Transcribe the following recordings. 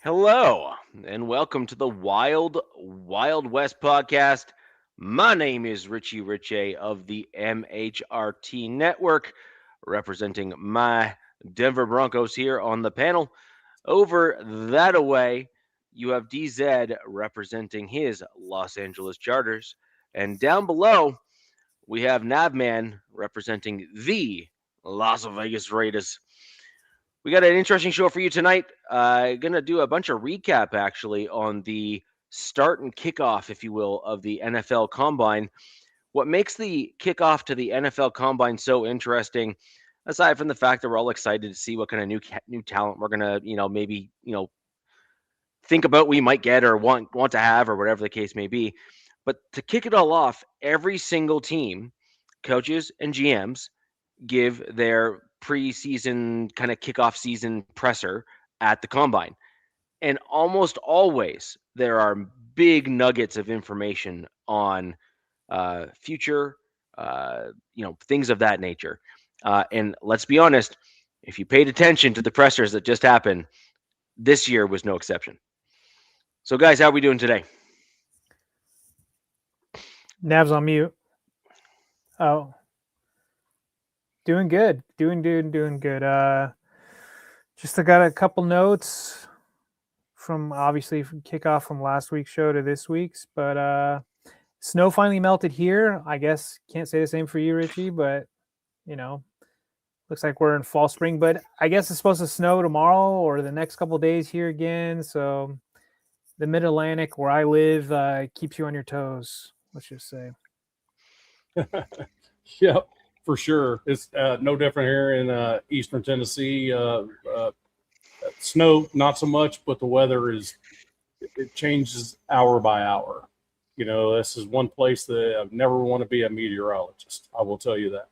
Hello, and welcome to the Wild West podcast. My name is Richie Richey of the MHRT Network, representing my Denver Broncos here on the panel. Over that away, you have DZ representing his Los Angeles Chargers. And down below, we have Navman representing the Las Vegas Raiders. We got an interesting show for you tonight. Going to do a bunch of recap, actually, on the start and kickoff, if you will, of the NFL Combine. What makes the kickoff to the NFL Combine so interesting, aside from the fact that we're all excited to see what kind of new talent we're going to, maybe, think about we might get or want to have or whatever the case may be. But to kick it all off, every single team, coaches and GMs, give their preseason kind of kickoff season presser at the Combine. And almost always there are big nuggets of information on future, things of that nature. And let's be honest, if you paid attention to the pressers that just happened, this year was no exception. So guys, how are we doing today? Nav's on mute. Oh. Doing good. Doing good. Just I got a couple notes from kickoff from last week's show to this week's, but snow finally melted here. I guess can't say the same for you, Richie, but looks like we're in fall spring, but I guess it's supposed to snow tomorrow or the next couple of days here again. So the mid-Atlantic where I live keeps you on your toes, let's just say. Yep. For sure. It's no different here in eastern Tennessee. Snow, not so much, but the weather it changes hour by hour. This is one place that I've never want to be a meteorologist. I will tell you that.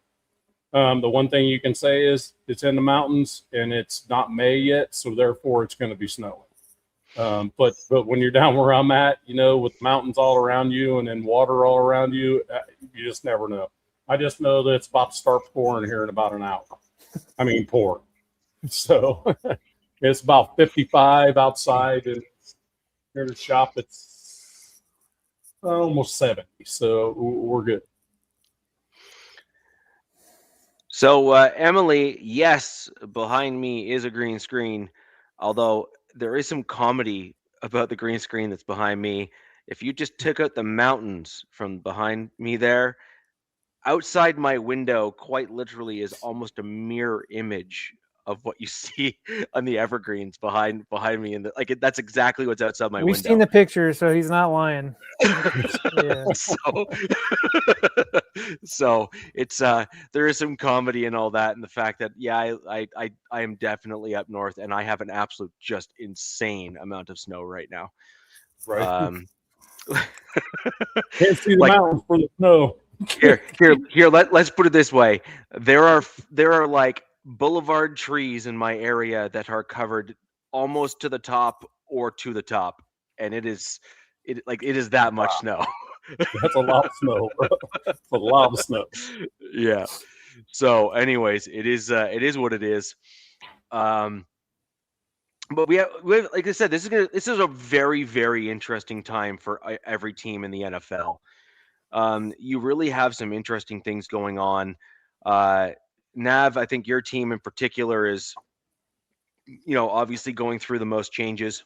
The one thing you can say is it's in the mountains and it's not May yet, so therefore it's going to be snowing. But when you're down where I'm at, with mountains all around you and then water all around you, you just never know. I just know that it's about to start pouring here in about an hour. I mean, pouring. So it's about 55 outside, and here to shop, it's almost 70. So we're good. So, Emily, yes, behind me is a green screen, although there is some comedy about the green screen that's behind me. If you just took out the mountains from behind me there, outside my window, quite literally, is almost a mirror image of what you see on the evergreens behind me, and that's exactly what's outside my window. We've seen the picture, so he's not lying. Yeah. So it's there is some comedy and all that, and the fact that I am definitely up north, and I have an absolute just insane amount of snow right now. Right. Can't see the mountains for the snow. Here. Let's put it this way: there are like boulevard trees in my area that are covered almost to the top or to the top, and it is that much snow. That's a lot of snow, bro. That's a lot of snow. Yeah. So, anyways, it is what it is. But we have, like I said, this is a very, very interesting time for every team in the NFL. You really have some interesting things going on. Nav, I think your team in particular is, obviously going through the most changes.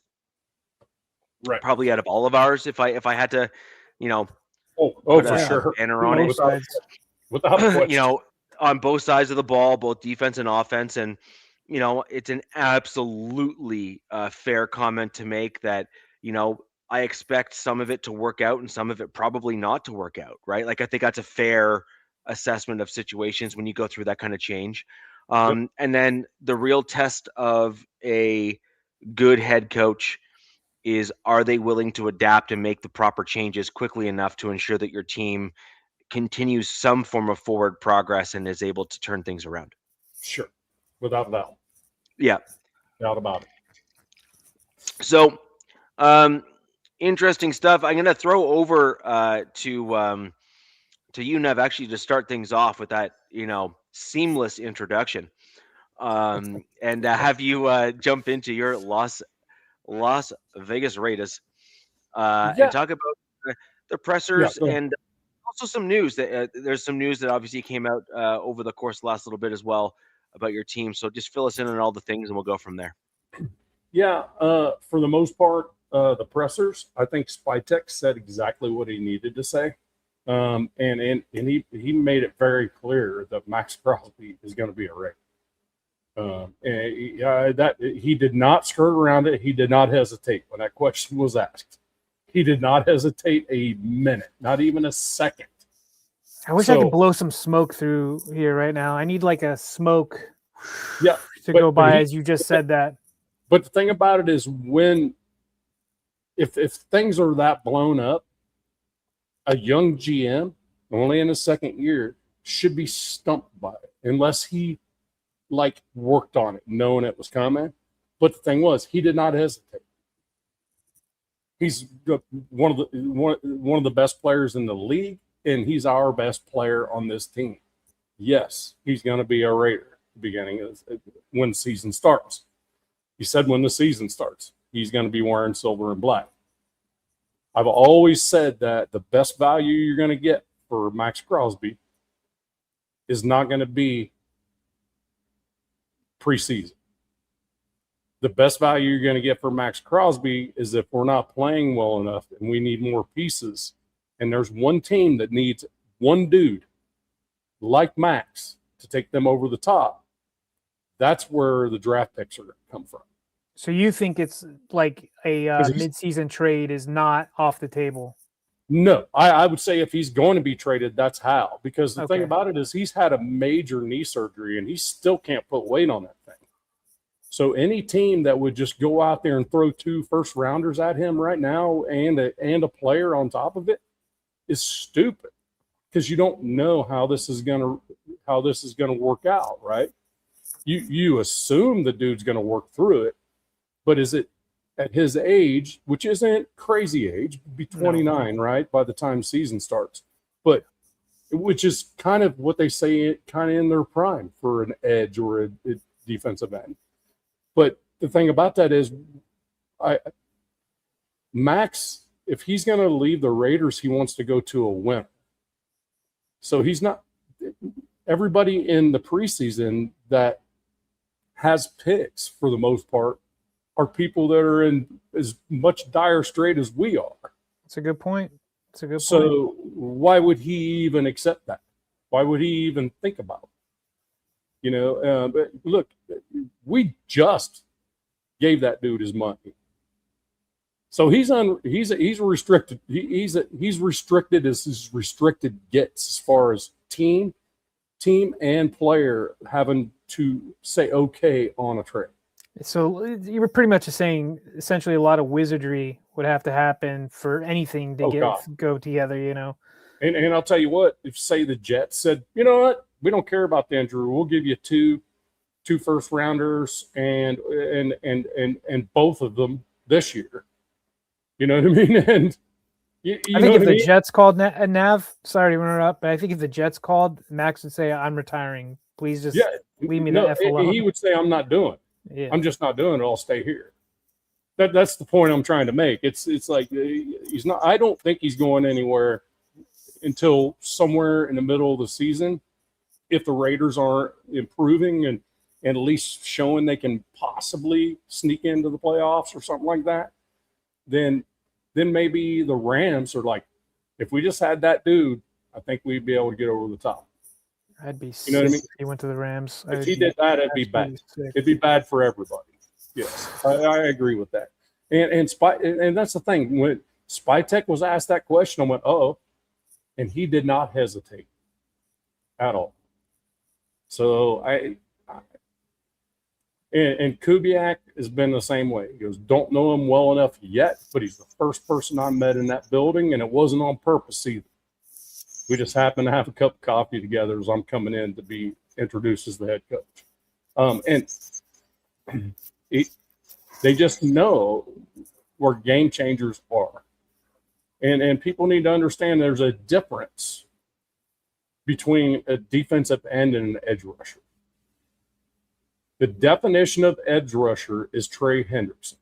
Right. Probably out of all of ours, if I had to, for sure. Banner on it. Without question. On both sides of the ball, both defense and offense, and it's an absolutely fair comment to make that I expect some of it to work out and some of it probably not to work out, right? Like I think that's a fair assessment of situations when you go through that kind of change. And then the real test of a good head coach is, are they willing to adapt and make the proper changes quickly enough to ensure that your team continues some form of forward progress and is able to turn things around? Sure. Without a doubt. Yeah. Doubt about it. So, interesting stuff. I'm going to throw over to you, Nev, actually, to start things off with that, seamless introduction, and have you jump into your Las Vegas Raiders and talk about the pressers and also some news that there's some news that obviously came out over the course of the last little bit as well about your team. So just fill us in on all the things and we'll go from there. Yeah, for the most part, the pressers, I think Spytek said exactly what he needed to say. And he made it very clear that Max Crosby is going to be a Raider. That he did not skirt around it. He did not hesitate when that question was asked. He did not hesitate a minute, not even a second. I wish I could blow some smoke through here right now. I need like a smoke to go by as you just said that. But the thing about it is if things are that blown up, a young GM, only in his second year, should be stumped by it unless he worked on it, knowing it was coming. But the thing was, he did not hesitate. He's one of the best players in the league, and he's our best player on this team. Yes, he's going to be a Raider at the beginning of when the season starts. He said when the season starts, he's going to be wearing silver and black. I've always said that the best value you're going to get for Max Crosby is not going to be preseason. The best value you're going to get for Max Crosby is if we're not playing well enough and we need more pieces, and there's one team that needs one dude like Max to take them over the top, that's where the draft picks are going to come from. So you think it's like a mid-season trade is not off the table? No, I would say if he's going to be traded, that's how. Because the thing about it is he's had a major knee surgery and he still can't put weight on that thing. So any team that would just go out there and throw 2 first-rounders at him right now and a player on top of it is stupid, because you don't know how this is gonna work out, right? You assume the dude's going to work through it, but is it at his age, which isn't crazy age, be 29, right, by the time season starts, but which is kind of what they say, kind of in their prime for an edge or a defensive end. But the thing about that is, Max, if he's going to leave the Raiders, he wants to go to a winner. So he's not. Everybody in the preseason that has picks, for the most part, are people that are in as much dire strait as we are. That's a good point. So why would he even accept that? Why would he even think about it? But look, we just gave that dude his money, so he's restricted. He's restricted as his restricted gets as far as team and player having to say okay on a trade. So you were pretty much saying essentially a lot of wizardry would have to happen for anything to go together, And I'll tell you what, if say the Jets said, you know what, we don't care about the injury, we'll give you two first rounders and both of them this year. You know what I mean? And I think if the Jets called Nav, sorry to interrupt, but I think if the Jets called, Max would say, "I'm retiring. Please just leave me the F alone." He would say, "I'm not doing it. Yeah. I'm just not doing it. I'll stay here." That's the point I'm trying to make. It's like he's not. I don't think he's going anywhere until somewhere in the middle of the season, if the Raiders aren't improving and at least showing they can possibly sneak into the playoffs or something like that, then maybe the Rams are like, if we just had that dude, I think we'd be able to get over the top. I'd be sick. You know what I mean? If he went to the Rams. If he did that, it'd be bad. It'd be bad for everybody. Yes, I agree with that. And that's the thing. When Spytek was asked that question, I went, oh, and he did not hesitate at all. So and Kubiak has been the same way. He goes, don't know him well enough yet, but he's the first person I met in that building, and it wasn't on purpose either. We just happened to have a cup of coffee together as I'm coming in to be introduced as the head coach. And they just know where game changers are. And people need to understand there's a difference between a defensive end and an edge rusher. The definition of edge rusher is Trey Hendrickson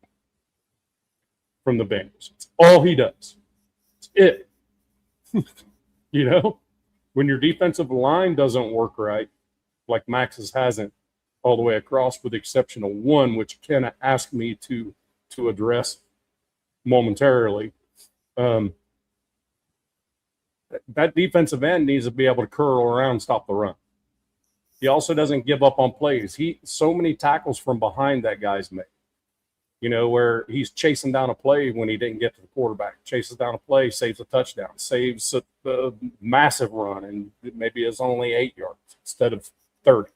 from the Bengals. It's all he does. It's it. You know, when your defensive line doesn't work right, like Max's hasn't all the way across, with the exception of one, which Ken asked me to address momentarily. That defensive end needs to be able to curl around and stop the run. He also doesn't give up on plays. So many tackles from behind that guy's made. You know, where he's chasing down a play when he didn't get to the quarterback, chases down a play, saves a touchdown, saves a massive run, and maybe it's only 8 yards instead of 30.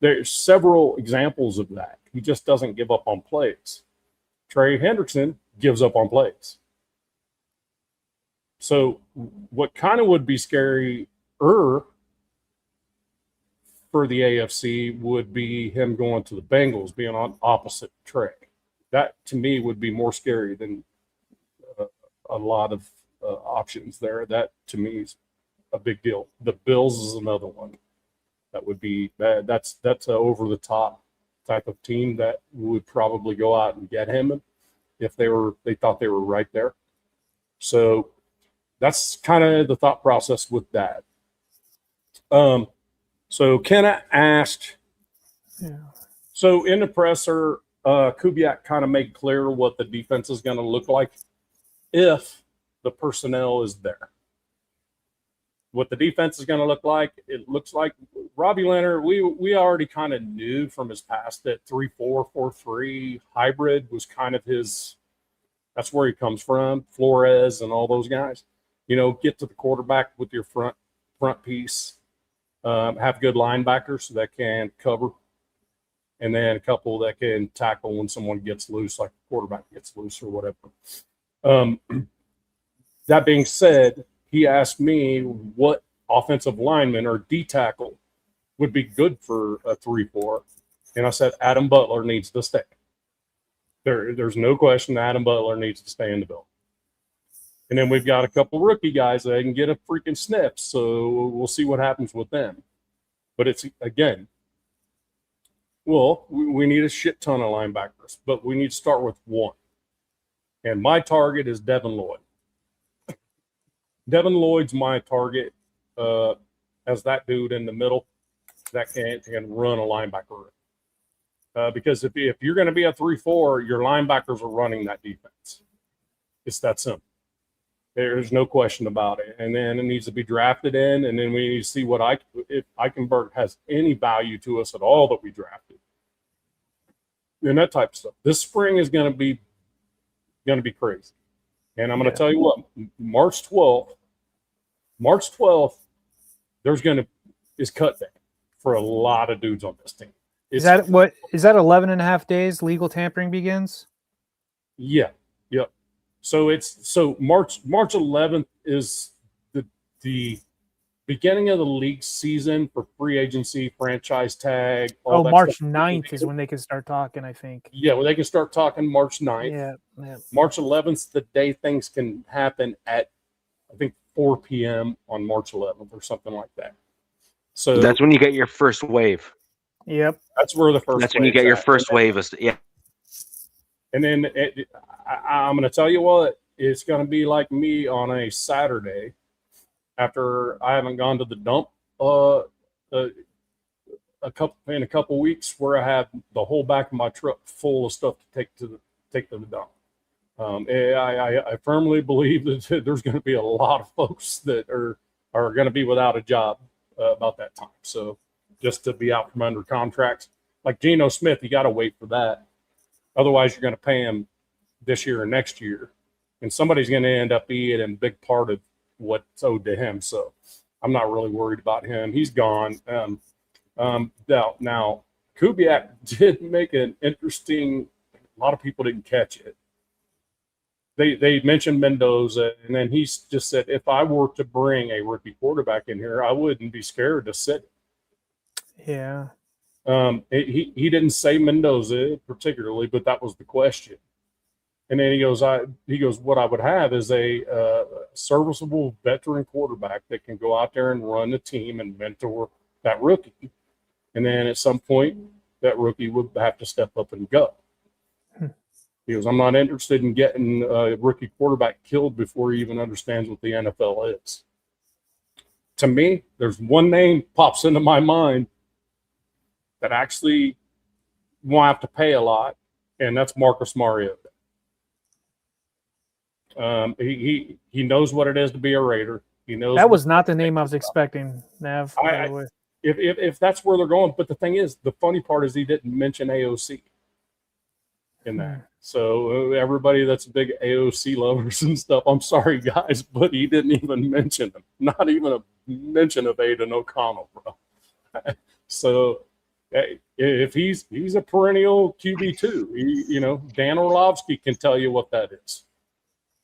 There's several examples of that. He just doesn't give up on plays. Trey Hendrickson gives up on plays. So what kind of would be scary for the AFC would be him going to the Bengals, being on opposite Trey. That, to me, would be more scary than a lot of options there. That, to me, is a big deal. The Bills is another one. That would be bad. That's an over-the-top type of team that would probably go out and get him if they thought they were right there. So that's kind of the thought process with that. So Kenna asked, so in the presser, Kubiak kind of made clear what the defense is going to look like if the personnel is there. What the defense is going to look like, it looks like Robbie Leonard, we already kind of knew from his past that 3-4, 4-3 hybrid was kind of his, that's where he comes from, Flores and all those guys. You know, get to the quarterback with your front piece. Have good linebackers that can cover, and then a couple that can tackle when someone gets loose, like the quarterback gets loose or whatever. That being said, he asked me what offensive lineman or D tackle would be good for a 3-4, and I said Adam Butler needs to stay. There's no question Adam Butler needs to stay in the building. And then we've got a couple rookie guys that can get a freaking sniff, so we'll see what happens with them. But it's, again, well, we need a shit ton of linebackers, but we need to start with one. And my target is Devin Lloyd. Devin Lloyd's my target as that dude in the middle that can run a linebacker. Because if you're going to be a 3-4, your linebackers are running that defense. It's that simple. There's no question about it. And then it needs to be drafted in, and then we need to see if Eichenberg has any value to us at all that we drafted. And that type of stuff. This spring is going to be crazy. And I'm going to tell you what, March 12th, is cut day for a lot of dudes on this team. Is that 11 and a half days legal tampering begins? Yeah. Yep. So March 11th is the beginning of the league season for free agency, franchise tag. March 9th is when they can start talking, I think. Yeah, well, they can start talking March 9th. Yeah. March 11th is the day things can happen at, I think, 4 p.m. on March 11th or something like that. So that's when you get your first wave. Yep. That's where the first. That's when you get your first wave. Yeah. And then I'm going to tell you what, it's going to be like me on a Saturday after I haven't gone to the dump in a couple weeks, where I have the whole back of my truck full of stuff to take to the dump. I firmly believe that there's going to be a lot of folks that are going to be without a job about that time. So just to be out from under contracts, like Geno Smith, you got to wait for that. Otherwise, you're going to pay him this year or next year, and somebody's going to end up being a big part of what's owed to him. So I'm not really worried about him. He's gone. Now Kubiak did make an interesting. A lot of people didn't catch it. They mentioned Mendoza, and then he just said, if I were to bring a rookie quarterback in here, I wouldn't be scared to sit. Yeah. He didn't say Mendoza particularly, but that was the question. And then he goes, what I would have is a serviceable veteran quarterback that can go out there and run the team and mentor that rookie. And then at some point, that rookie would have to step up and go. He goes, I'm not interested in getting a rookie quarterback killed before he even understands what the NFL is. To me, there's one name pops into my mind that actually won't have to pay a lot, and that's Marcus Mariota. He knows what it is to be a Raider. He knows that was not the name I was expecting, Nav. If that's where they're going, but the thing is, the funny part is he didn't mention AOC in that. So everybody that's big AOC lovers and stuff, I'm sorry guys, but he didn't even mention them. Not even a mention of Aiden O'Connell, bro. So if he's a perennial QB2, Dan Orlovsky can tell you what that is.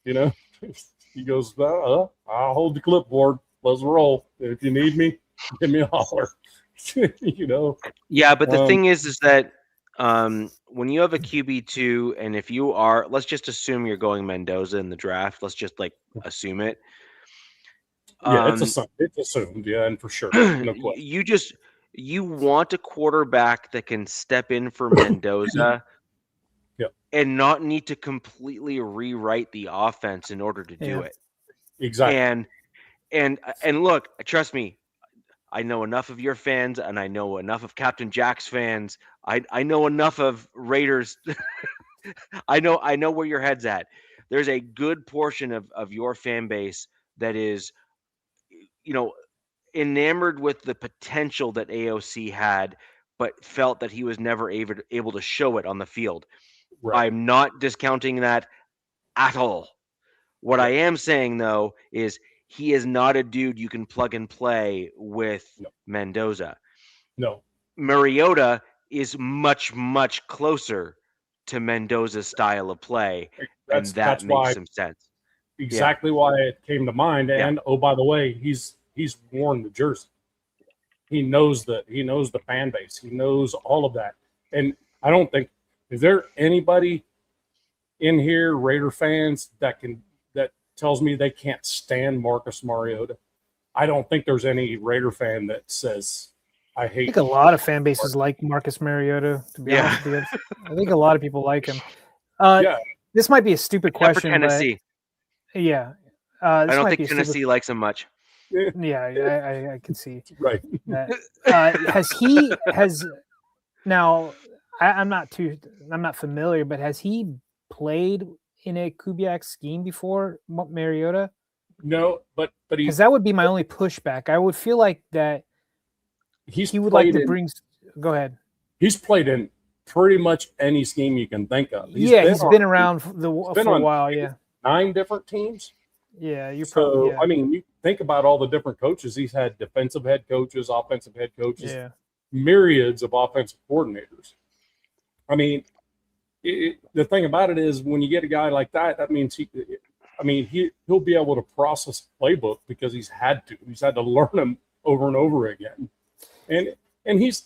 He goes, I'll hold the clipboard. Let's roll. If you need me, give me a holler. Yeah, but the thing is that when you have a QB2, and if you are, let's just assume you're going Mendoza in the draft. Let's just assume it. Yeah, it's assumed. Yeah, and for sure. No question. You want a quarterback that can step in for Mendoza and not need to completely rewrite the offense in order to do it. Exactly. And look, trust me, I know enough of your fans, and I know enough of Captain Jack's fans. I know enough of Raiders. I know where your head's at. There's a good portion of your fan base that is, enamored with the potential that AOC had, but felt that he was never able to show it on the field. Right. I'm not discounting that at all. What I am saying, though, is he is not a dude you can plug and play with Mendoza. No. Mariota is much, much closer to Mendoza's style of play, and that makes some sense. Exactly why it came to mind. And oh, by the way, he's worn the jersey. He knows the fan base. He knows all of that. And I don't think, is there anybody in here, Raider fans, that tells me they can't stand Marcus Mariota? I don't think there's any Raider fan that says I hate. I think a lot of fan bases like Marcus Mariota, to be honest with you. I think a lot of people like him. This might be a stupid question. Tennessee. But I don't think Tennessee likes him much. Yeah, I can see. Right. I'm not familiar, but has he played in a Kubiak scheme before, Mariota? No, but because that would be my only pushback. I would feel like that he would like to bring. Go ahead. He's played in pretty much any scheme you can think of. He's been around for a while. Yeah, 9 different teams. Yeah, I mean, you think about all the different coaches. He's had defensive head coaches, offensive head coaches, myriads of offensive coordinators. I mean, the thing about it is when you get a guy like that means he'll be able to process a playbook because he's had to learn them over and over again. And he's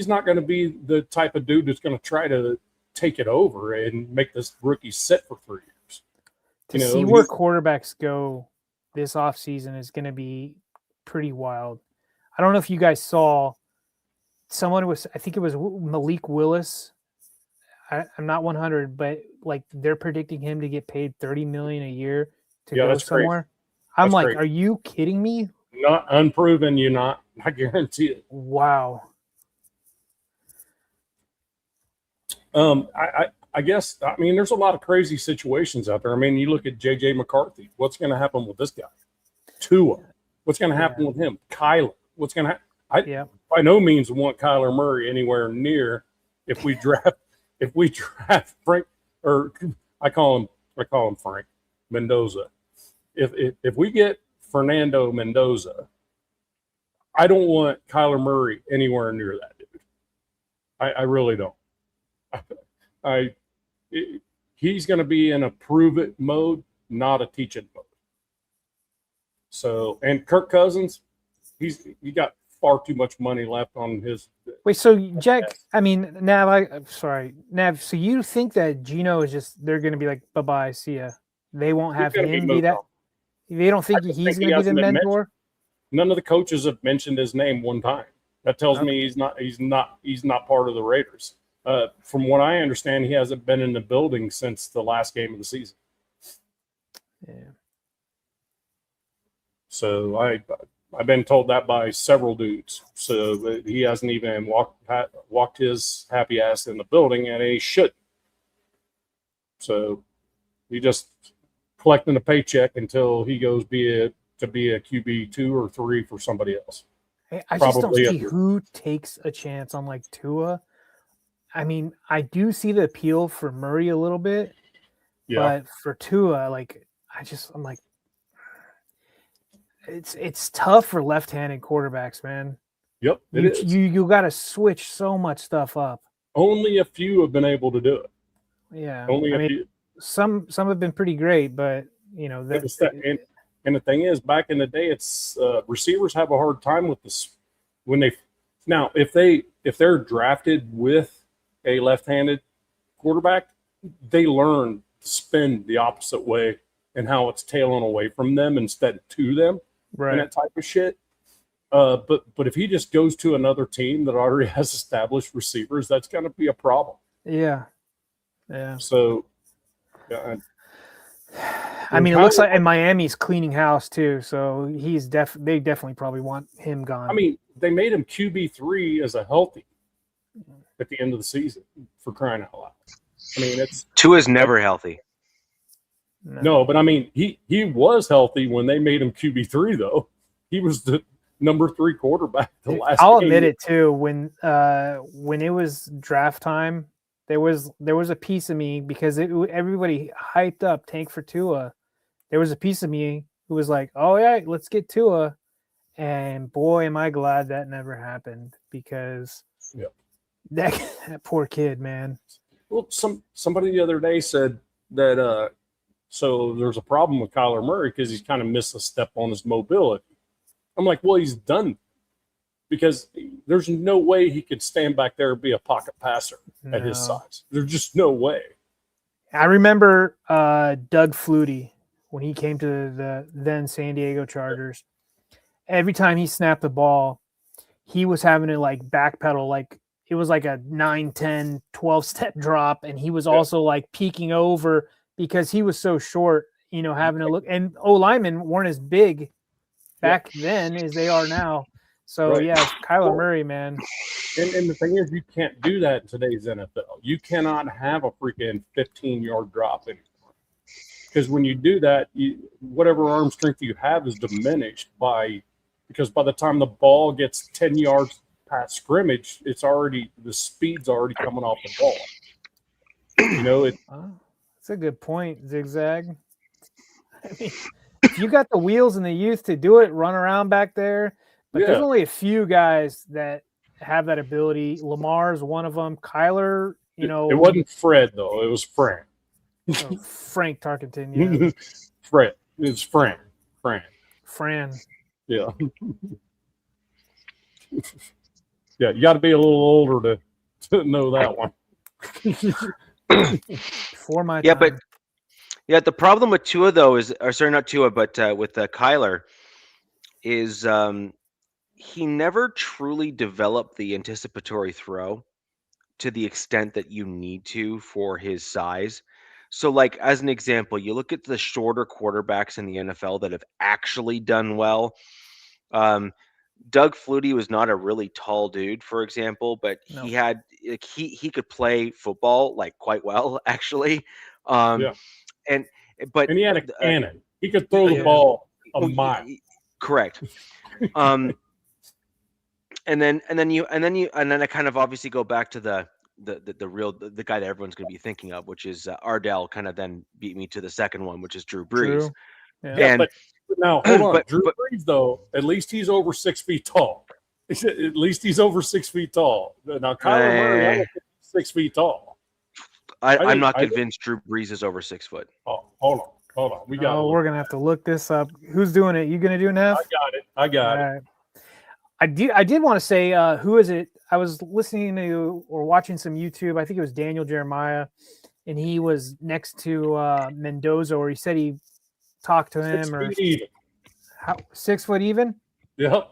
not going to be the type of dude that's going to try to take it over and make this rookie sit for 3 years. To see where quarterbacks go this offseason is going to be pretty wild. I don't know if you guys saw I think it was Malik Willis. I'm not 100, but they're predicting him to get paid $30 million a year to go somewhere. Crazy. I'm like, crazy. Are you kidding me? Not unproven, I guarantee it. Wow. I guess, there's a lot of crazy situations out there. I mean, you look at J.J. McCarthy. What's going to happen with this guy? Tua. What's going to happen with him? Kyler. What's going to happen? By no means want Kyler Murray anywhere near if we draft Frank, or I call him Frank Mendoza. If we get Fernando Mendoza, I don't want Kyler Murray anywhere near that dude. I really don't. He's going to be in a prove it mode, not a teach it mode. So, and Kirk Cousins, he got far too much money left on his. Wait, so Jack, I mean, I'm sorry, Nav. So you think that Gino is they're going to be like, bye bye, see ya. They won't have him be that. They don't think he's going to be the mentor. None of the coaches have mentioned his name one time. That tells me he's not part of the Raiders. From what I understand, he hasn't been in the building since the last game of the season. Yeah. So I've been told that by several dudes. So he hasn't even walked his happy ass in the building, and he shouldn't. So he just collecting a paycheck until he goes to be a QB 2 or 3 for somebody else. I just don't see who takes a chance on like Tua. I mean, I do see the appeal for Murray a little bit, but for Tua, like I'm like, it's tough for left-handed quarterbacks, man. Yep, you got to switch so much stuff up. Only a few have been able to do it. Yeah, only a few. Some have been pretty great, but you know and the thing is, back in the day, it's receivers have a hard time with this if they're drafted with a left-handed quarterback, they learn to spin the opposite way and how it's tailing away from them instead to them, right? And that type of shit. But if he just goes to another team that already has established receivers, that's going to be a problem. Yeah. So, I mean, it looks like, and Miami's cleaning house too, so they definitely probably want him gone. I mean, they made him QB3 as a healthy at the end of the season, for crying out loud. I mean, Tua's never healthy. No, but I mean, he was healthy when they made him QB3 though. He was the number 3 quarterback I'll admit it too. When it was draft time, there was a piece of me, because everybody hyped up tank for Tua. There was a piece of me who was like, "Oh yeah, let's get Tua," and boy, am I glad that never happened, because that poor kid, man. Well, somebody the other day said that so there's a problem with Kyler Murray because he's kind of missed a step on his mobility. I'm like, well, he's done, because there's no way he could stand back there and be a pocket passer at his size. There's just no way. I remember Doug Flutie when he came to the then San Diego Chargers. Every time he snapped the ball, he was having to like backpedal, like it was like a 9, 10, 12-step drop, and he was also like peeking over because he was so short, having to look. And O-linemen weren't as big back then as they are now. So, Kyler Murray, man. And the thing is, you can't do that in today's NFL. You cannot have a freaking 15-yard drop anymore. Because when you do that, whatever arm strength you have is diminished because by the time the ball gets 10 yards past scrimmage, the speed's already coming off the ball. That's a good point, Zigzag. I mean, if you got the wheels and the youth to do it, run around back there. But there's only a few guys that have that ability. Lamar's one of them. Kyler, It wasn't Fred, though. It was Frank. Frank Tarkenton, yeah. Fred. It's Fran. Yeah. Yeah, you got to be a little older to know that one. Before my time. But the problem with Tua though not Tua, but with Kyler is he never truly developed the anticipatory throw to the extent that you need to for his size. So, like, as an example, you look at the shorter quarterbacks in the NFL that have actually done well. Doug Flutie was not a really tall dude, for example, but he had he could play football like quite well, actually. And he had a cannon. He could throw the ball a mile. Correct. And then I kind of obviously go back to the the guy that everyone's going to be thinking of, which is Ardell. Kind of then beat me to the second one, which is Drew Brees. Drew. Yeah. Yeah, And but now hold on. but- Drew but- Brees, though, at least he's over 6 feet tall. At least he's over 6 feet tall. Now Kyler Murray, I don't think he's 6 feet tall. I'm not convinced Drew Brees is over 6 foot. Oh, hold on. We got. Oh, we're gonna have to look this up. Who's doing it? You gonna do it, Nev? I got it. All right. I did want to say who is it? I was listening to or watching some YouTube. I think it was Daniel Jeremiah, and he was next to Mendoza, or he said he talked to him, 6 or feet even. 6 foot even. Yep.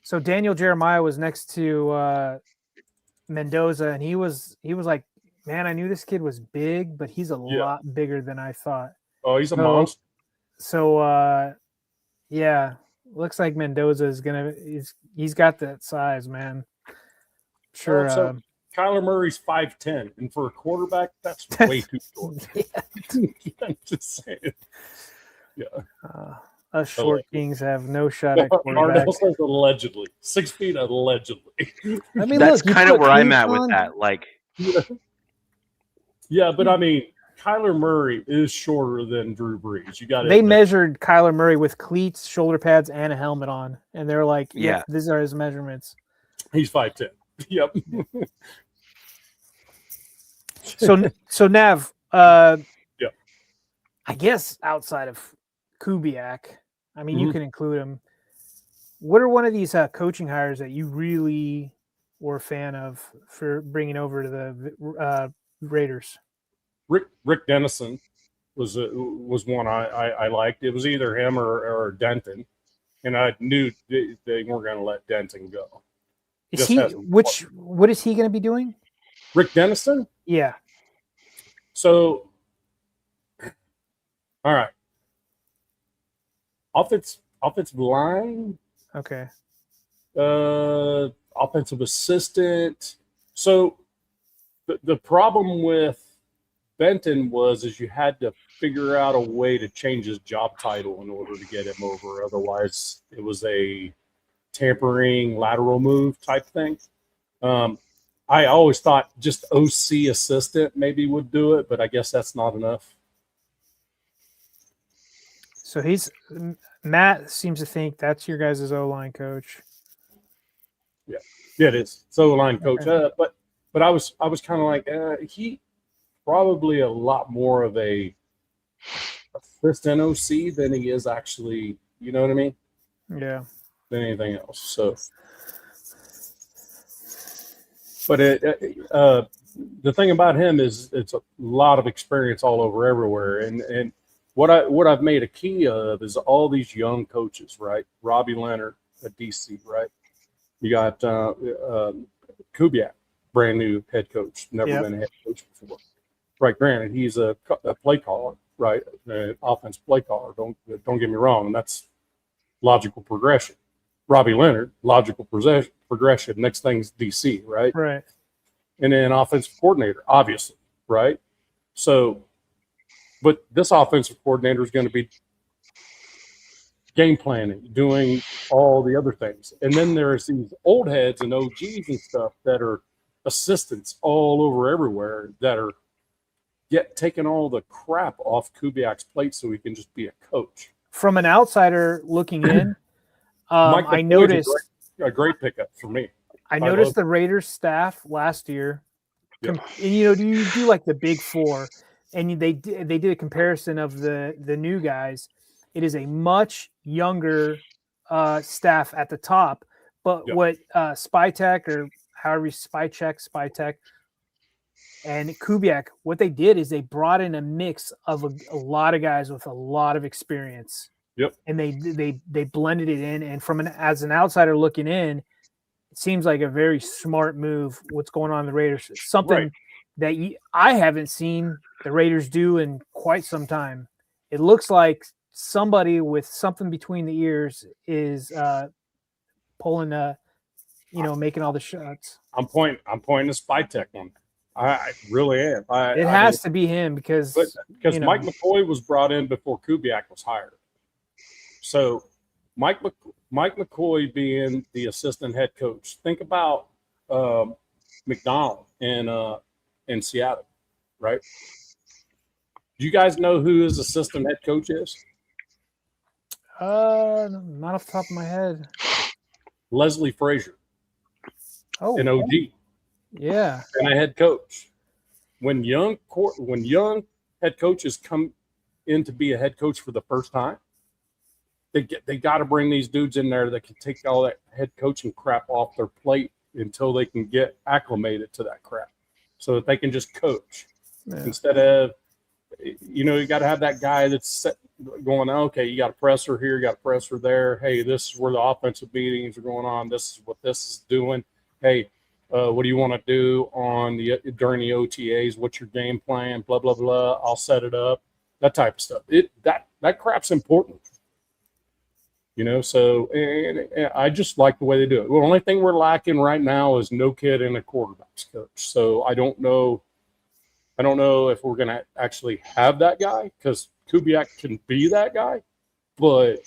So Daniel Jeremiah was next to Mendoza, and he was like, man, I knew this kid was big, but he's a lot bigger than I thought. Oh, he's a monster. So yeah, looks like Mendoza is he's got that size, man. Sure. So Kyler Murray's 5'10", and for a quarterback, that's way too short. I'm just saying. Yeah. Us short kings have no shot at quarterback. Ardell says allegedly. 6 feet allegedly. I mean, That's look, kind of where I'm at with that. Like, Yeah, but I mean, Kyler Murray is shorter than Drew Brees. You got they measured Kyler Murray with cleats, shoulder pads, and a helmet on, and they're like, "Yeah, these are his measurements." He's 5'10". Yep. So Nav, yeah. I guess outside of Kubiak, I mean, you can include him. What are one of these coaching hires that you really were a fan of for bringing over to the Raiders? Rick Dennison was one I liked. It was either him or Denton, and I knew they weren't going to let Denton go. What is he going to be doing? Rick Dennison? Yeah. So, all right. Offensive line. Okay. Offensive assistant. So the problem with Benton is you had to figure out a way to change his job title in order to get him over. Otherwise, it was a tampering lateral move type thing. I always thought just OC assistant maybe would do it, but I guess that's not enough. So Matt seems to think that's your guys' O-line coach. Yeah, it is. So line coach. Okay. But I was kind of like he probably a lot more of a assistant OC than he is actually. You know what I mean? Yeah. Than anything else. So, but the thing about him is it's a lot of experience all over everywhere, and what I've made a key of is all these young coaches, right? Robbie Leonard at DC, right? You got Kubiak, brand new head coach, never been a head coach before. Right, granted, he's a play caller, right? An offense play caller. Don't get me wrong, and that's logical progression. Robbie Leonard, logical progression. Next thing's DC, right? Right. And then offensive coordinator, obviously, right? So, but this offensive coordinator is going to be game planning, doing all the other things. And then there's these old heads and OGs and stuff that are assistants all over everywhere that are taking all the crap off Kubiak's plate so he can just be a coach. From an outsider looking in, I noticed a great pickup for me. I noticed the Raiders staff last year, and you do like the big four, and they did a comparison of the new guys. It is a much younger staff at the top, but what Spytek or however you Spytek, and Kubiak, what they did is they brought in a mix of a lot of guys with a lot of experience. Yep. And they blended it in, and as an outsider looking in, it seems like a very smart move. What's going on in the Raiders? Something that I haven't seen the Raiders do in quite some time. It looks like somebody with something between the ears is pulling, making all the shots. I'm pointing to Spytek on that. I really am. It has to be him because Mike McCoy was brought in before Kubiak was hired. So Mike McCoy being the assistant head coach. Think about McDonald in Seattle, right? Do you guys know who his assistant head coach is? Not off the top of my head. Leslie Frazier, Oh, an OG, yeah. and a head coach. When young head coaches come in to be a head coach for the first time, they got to bring these dudes in there that can take all that head coaching crap off their plate until they can get acclimated to that crap, so that they can just coach instead of, you got to have that guy that's going, okay, you got a presser here, you got a presser there. Hey, this is where the offensive meetings are going on. This is what this is doing. Hey, what do you want to do during the OTAs? What's your game plan? Blah, blah, blah. I'll set it up. That type of stuff. That crap's important. So and I just like the way they do it. The only thing we're lacking right now is no kid and a quarterback's coach. So I don't know if we're going to actually have that guy, because Kubiak can be that guy, but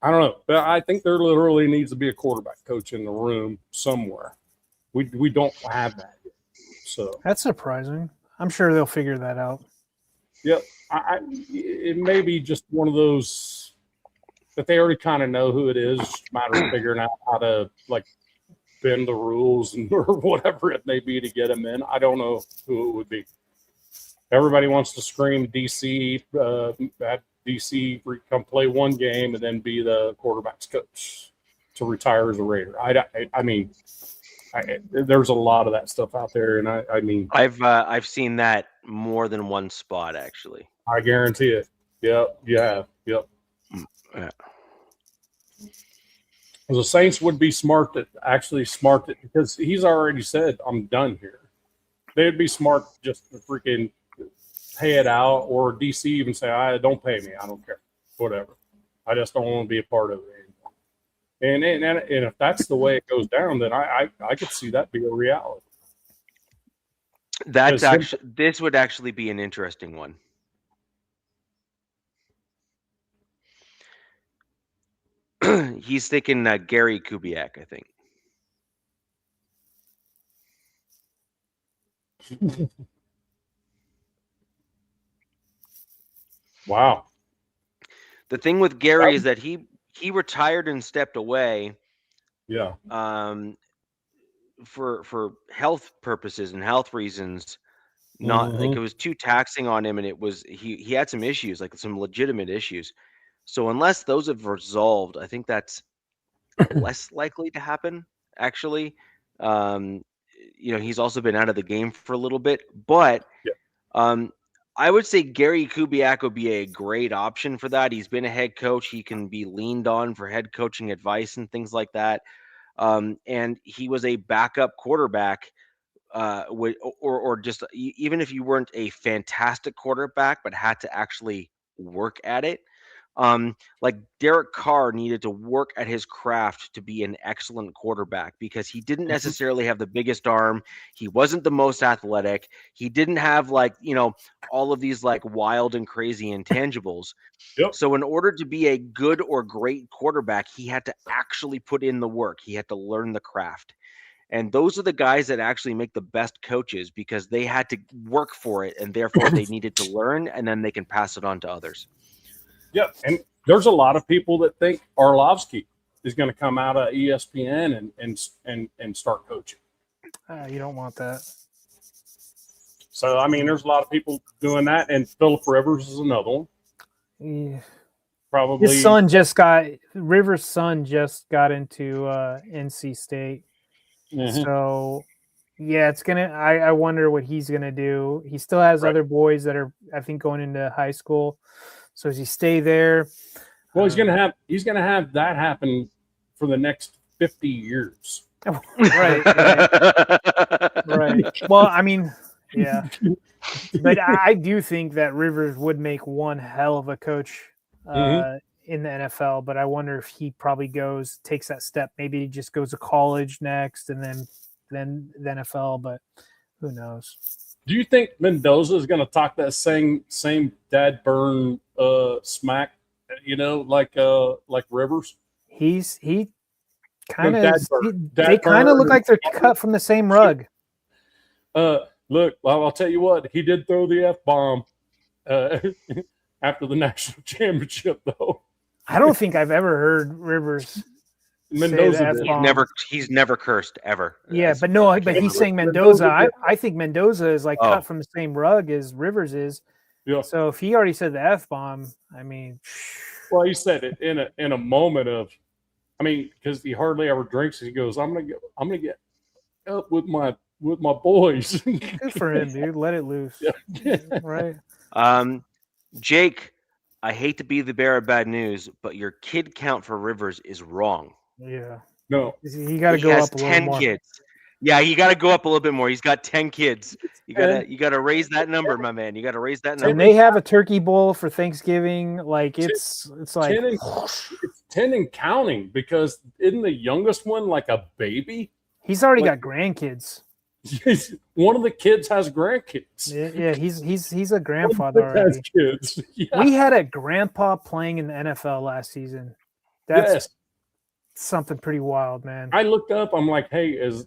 I don't know. But I think there literally needs to be a quarterback coach in the room somewhere. We don't have that yet. So that's surprising. I'm sure they'll figure that out. Yep. It may be just one of those that they already kind of know who it is. It's a matter of figuring out how to bend the rules or whatever it may be to get them in. I don't know who it would be. Everybody wants to scream DC, have DC come play one game and then be the quarterback's coach to retire as a Raider. I mean, there's a lot of that stuff out there, and I mean, I've seen that more than one spot actually. I guarantee it. Yep, yeah, yep. Yeah. The Saints would be smart because he's already said, I'm done here. They'd be smart just to freaking pay it out, or DC even say, don't pay me. I don't care. Whatever. I just don't want to be a part of it anymore. And if that's the way it goes down, then I could see that be a reality. This would actually be an interesting one. He's thinking Gary Kubiak, I think. Wow. The thing with Gary is that he retired and stepped away. Yeah. For health purposes and health reasons, not like it was too taxing on him, and it was he had some issues, like some legitimate issues. So unless those have resolved, I think that's less likely to happen. Actually, he's also been out of the game for a little bit, but I would say Gary Kubiak would be a great option for that. He's been a head coach. He can be leaned on for head coaching advice and things like that. And he was a backup quarterback, or just even if you weren't a fantastic quarterback, but had to actually work at it. Like Derek Carr needed to work at his craft to be an excellent quarterback because he didn't necessarily have the biggest arm. He wasn't the most athletic. He didn't have all of these wild and crazy intangibles. Yep. So in order to be a good or great quarterback, he had to actually put in the work. He had to learn the craft. And those are the guys that actually make the best coaches because they had to work for it, and therefore they needed to learn, and then they can pass it on to others. Yeah, and there's a lot of people that think Orlovsky is going to come out of ESPN and start coaching. You don't want that. So, I mean, there's a lot of people doing that, and Phillip Rivers is another one. Yeah. Probably. Rivers' son just got into NC State. Mm-hmm. So, yeah, it's going to – I wonder what he's going to do. He still has other boys that are, I think, going into high school. So does he stay there? Well, he's gonna have that happen for the next 50 years. Right. Well, I mean, yeah, but I do think that Rivers would make one hell of a coach in the NFL. But I wonder if he probably takes that step. Maybe he just goes to college next, and then the NFL. But who knows? Do you think Mendoza is going to talk that same dad burn smack, like Rivers? He Kind of. Dadbird. They kind of look like they're cut from the same rug. Look, I'll tell you what. He did throw the F-bomb after the national championship, though. I don't think I've ever heard Rivers. Mendoza he's never cursed ever. Yeah, but he's saying Mendoza. I think Mendoza is like cut from the same rug as Rivers is. Yeah. So if he already said the F-bomb, I mean, well, he said it in a moment of, I mean, because he hardly ever drinks. He goes, I'm gonna get up with my boys. Good for him, dude. Let it loose. Yeah. Right. Jake, I hate to be the bearer of bad news, but your kid count for Rivers is wrong. Yeah. No. He got to go up a little 10 more. kids. Yeah, you got to go up a little bit more. He's got 10 kids. You gotta raise that number, my man. You got to raise that number. And they have a turkey bowl for Thanksgiving. Like it's like 10 and counting, because isn't the youngest one like a baby? He's already got grandkids. One of the kids has grandkids. Yeah, he's a grandfather already. Has kids. Yeah. We had a grandpa playing in the NFL last season. That's something pretty wild, man. I looked up. I'm like, hey, is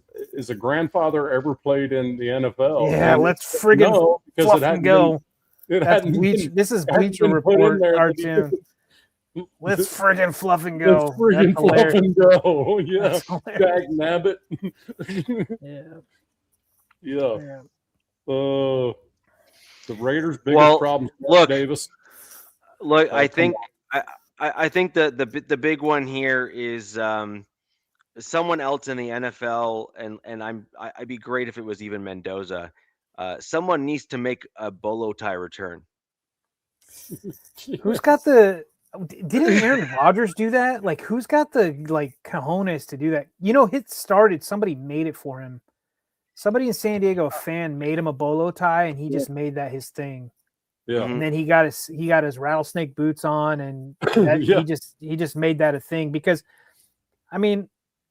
a grandfather ever played in the NFL? Yeah, and let's friggin' fluff and go. This is Bleacher Report cartoon. Let's friggin' fluff and go. Let's friggin' fluff and go. Yeah, Dag Nabbit. Yeah. The Raiders' biggest problem. Look, Davis. Look, I think the big one here is someone else in the NFL, and I'd be great if it was even Mendoza. Someone needs to make a bolo tie return. Who's got the? Didn't Aaron Rodgers do that? Like, who's got the cojones to do that? You know, somebody made it for him. Somebody in San Diego, a fan, made him a bolo tie, and he just made that his thing. Yeah. And then he got his rattlesnake boots on, and he just made that a thing, because, I mean,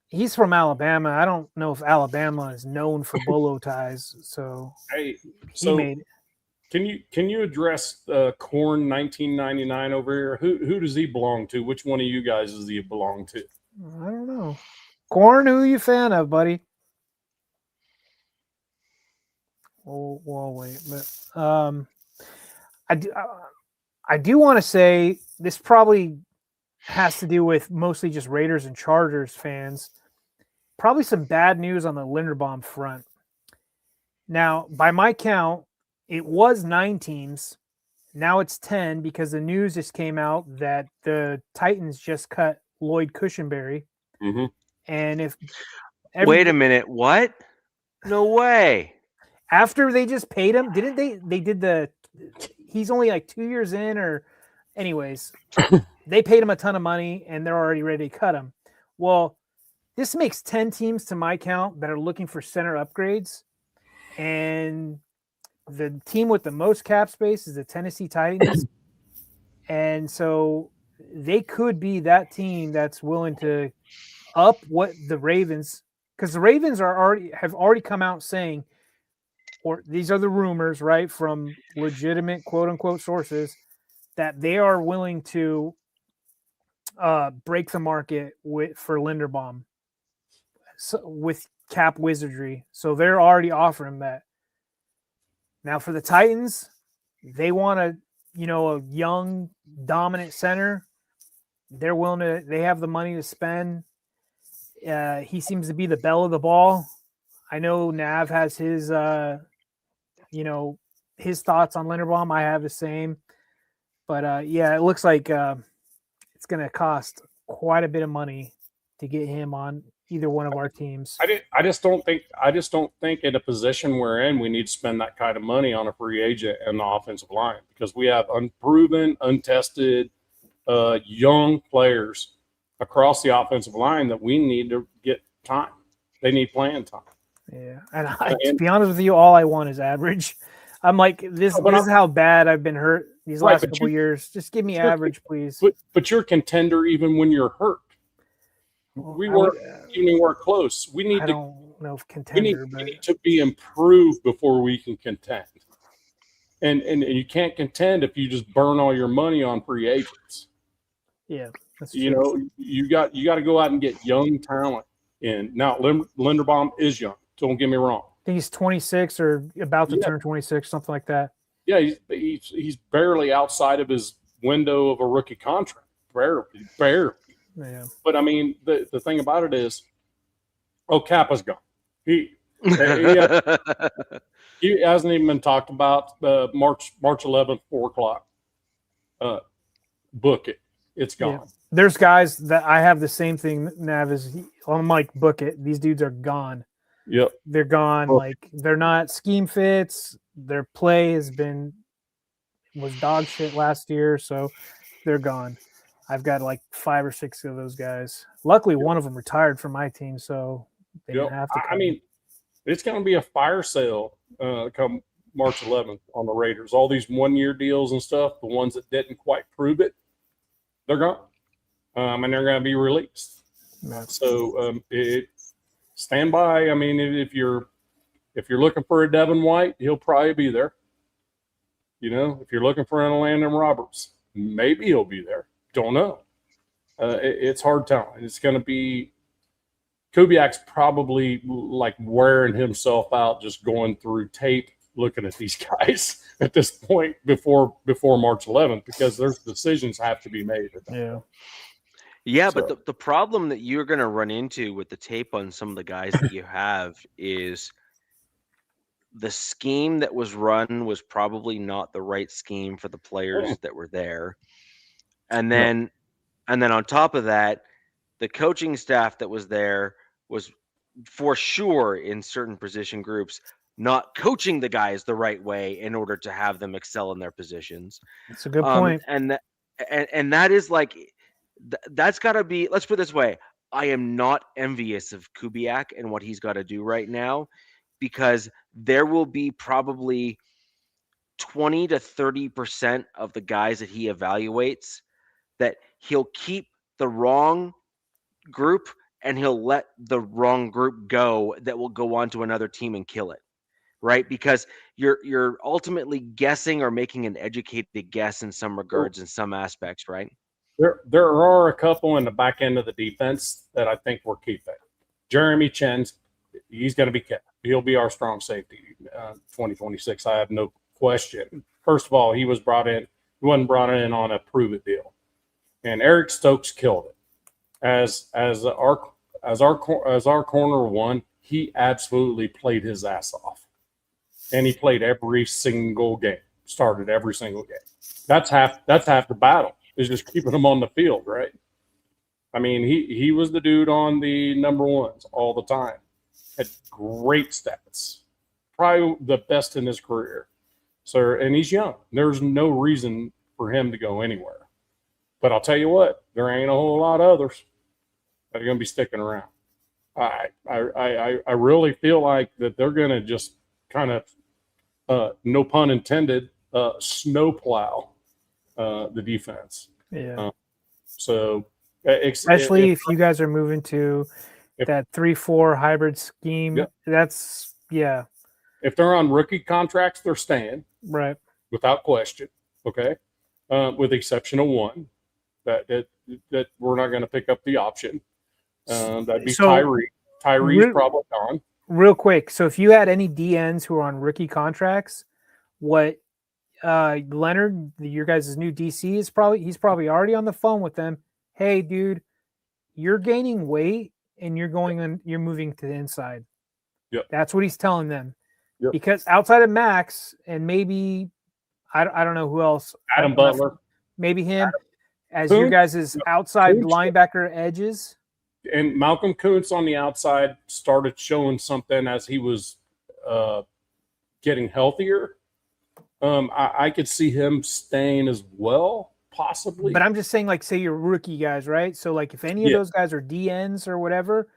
he's from Alabama. I don't know if Alabama is known for bolo ties, so he made it. Can you address Corn 1999 over here? Who does he belong to? Which one of you guys does he belong to? I don't know. Corn, who are you a fan of, buddy? Well, wait, but I do want to say this probably has to do with mostly just Raiders and Chargers fans. Probably some bad news on the Linderbaum front. Now, by my count, it was 9 teams. Now it's 10, because the news just came out that the Titans just cut Lloyd Cushenberry. Mm-hmm. And wait a minute, what? No way. After they just paid him, didn't they? They did he's only like 2 years in, or anyways, they paid him a ton of money and they're already ready to cut him. Well, this makes 10 teams to my count that are looking for center upgrades. And the team with the most cap space is the Tennessee Titans. And so they could be that team that's willing to up what the Ravens, because the Ravens have already come out saying, or these are the rumors, right, from legitimate quote unquote sources, that they are willing to break the market for Linderbaum with cap wizardry. So they're already offering that. Now for the Titans, they want a young, dominant center. They're willing to. They have the money to spend. He seems to be the belle of the ball. I know Nav has his, his thoughts on Linderbaum. I have the same. But it looks like it's going to cost quite a bit of money to get him on either one of our teams. I just don't think in a position we're in, we need to spend that kind of money on a free agent and the offensive line, because we have unproven, untested, young players across the offensive line that we need to get time. They need playing time. Yeah, and to be honest with you, all I want is average. I'm like, this is how bad I've been hurt these last couple of years. Just give me average, please. But you're a contender even when you're hurt. We weren't close. We need to be improved before we can contend. And you can't contend if you just burn all your money on free agents. Yeah, that's You true. know, you got to go out and get young talent. And now Linderbaum is young. Don't get me wrong. I think he's 26 or about to Yeah. turn 26, something like that. Yeah, he's barely outside of his window of a rookie contract. Barely. Yeah. But I mean, the thing about it is, Kappa's gone. He hasn't even been talked about. March 11th, 4:00. Book it. It's gone. Yeah. There's guys that I have the same thing, Nav, as I'm like, book it. These dudes are gone. Yep. They're gone. Well, like, they're not scheme fits. Their play was dog shit last year, so they're gone. I've got like 5 or 6 of those guys. Luckily, one of them retired from my team, so they didn't have to come. I mean, it's going to be a fire sale come March 11th on the Raiders. All these one-year deals and stuff, the ones that didn't quite prove it, they're gone. And they're going to be released. Yeah. So stand by. I mean, if you're looking for a Devin White, he'll probably be there. You know, if you're looking for an Landon Roberts, maybe he'll be there. Don't know. It's hard telling. It's going to be Kubiak's probably like wearing himself out just going through tape looking at these guys at this point before March 11th, because there's decisions have to be made. Yeah. Yeah, So- but the problem that you're going to run into with the tape on some of the guys that you have is the scheme that was run was probably not the right scheme for the players that were there. And then on top of that, the coaching staff that was there was for sure in certain position groups not coaching the guys the right way in order to have them excel in their positions. That's a good point. And that is like that's got to be, let's put it this way, I am not envious of Kubiak and what he's got to do right now, because there will be probably 20 to 30% of the guys that he evaluates that he'll keep the wrong group and he'll let the wrong group go that will go on to another team and kill it. Right? Because you're ultimately guessing or making an educated guess in some regards, in some aspects, right? There are a couple in the back end of the defense that I think we're keeping. Jeremy Chen's, he's going to be kept. He'll be our strong safety 2026. I have no question. First of all, he wasn't brought in on a prove it deal, and Eric Stokes killed it as our corner one. He absolutely played his ass off, and he played every single game. Started every single game. That's half the battle, is just keeping him on the field, right? I mean, he was the dude on the number ones all the time. Had great stats, probably the best in his career. So, and he's young. There's no reason for him to go anywhere. But I'll tell you what, there ain't a whole lot of others that are going to be sticking around. I really feel like that they're going to just kind of, no pun intended, snowplow the defense. Yeah. So, especially if you guys are moving to that 3-4 hybrid scheme, Yep. that's if they're on rookie contracts, they're staying right. without question. Okay, with the exception of one that we're not going to pick up the option. That'd be So, Tyree. Tyree's probably gone. Real quick, so if you had any DNs who are on rookie contracts, what Leonard, your guys' new DC, he's probably already on the phone with them. Hey, dude, you're gaining weight and you're moving to the inside. Yep. That's what he's telling them. Yep. Because outside of Max and maybe I don't know who else, Adam Butler, maybe him, as Kuntz, your guys' outside Kuntz, linebacker edges. and Malcolm Kuntz on the outside started showing something as he was getting healthier. I could see him staying as well, possibly. But I'm just saying, like, say you're rookie guys, right? So, like, if any of those guys are DNs or whatever,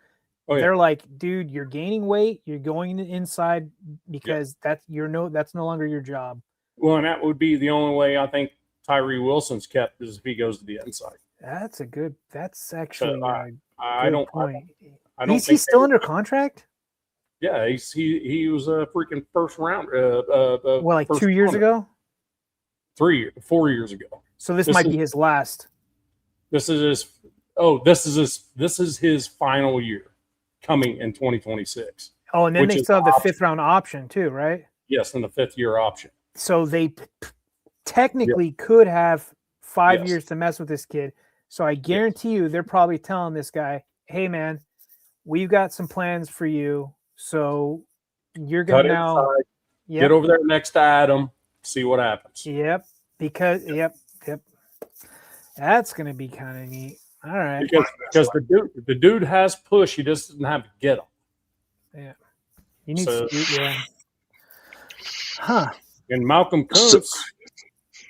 they're like, dude, you're gaining weight, you're going inside because that's no longer your job. Well, and that would be the only way I think Tyree Wilson's kept is if he goes to the inside. That's actually I don't point. I don't Is he still under contract? Yeah, he was a freaking first round. Like 2 years ago? 4 years ago. So this might be his last. This is his final year coming in 2026. Oh, and then which they is still have the option. 5th round option too, right? Yes, and the 5th year option. So they technically could have 5 Yes. years to mess with this kid. So I guarantee you they're probably telling this guy, hey man, we've got some plans for you. So you're gonna Cut now inside, get over there next to Adam, see what happens. Yep. Because that's gonna be kind of neat. All right. Because the dude has push, he just doesn't have to get him. Yeah. You need yeah. Huh. And Malcolm Kuntz,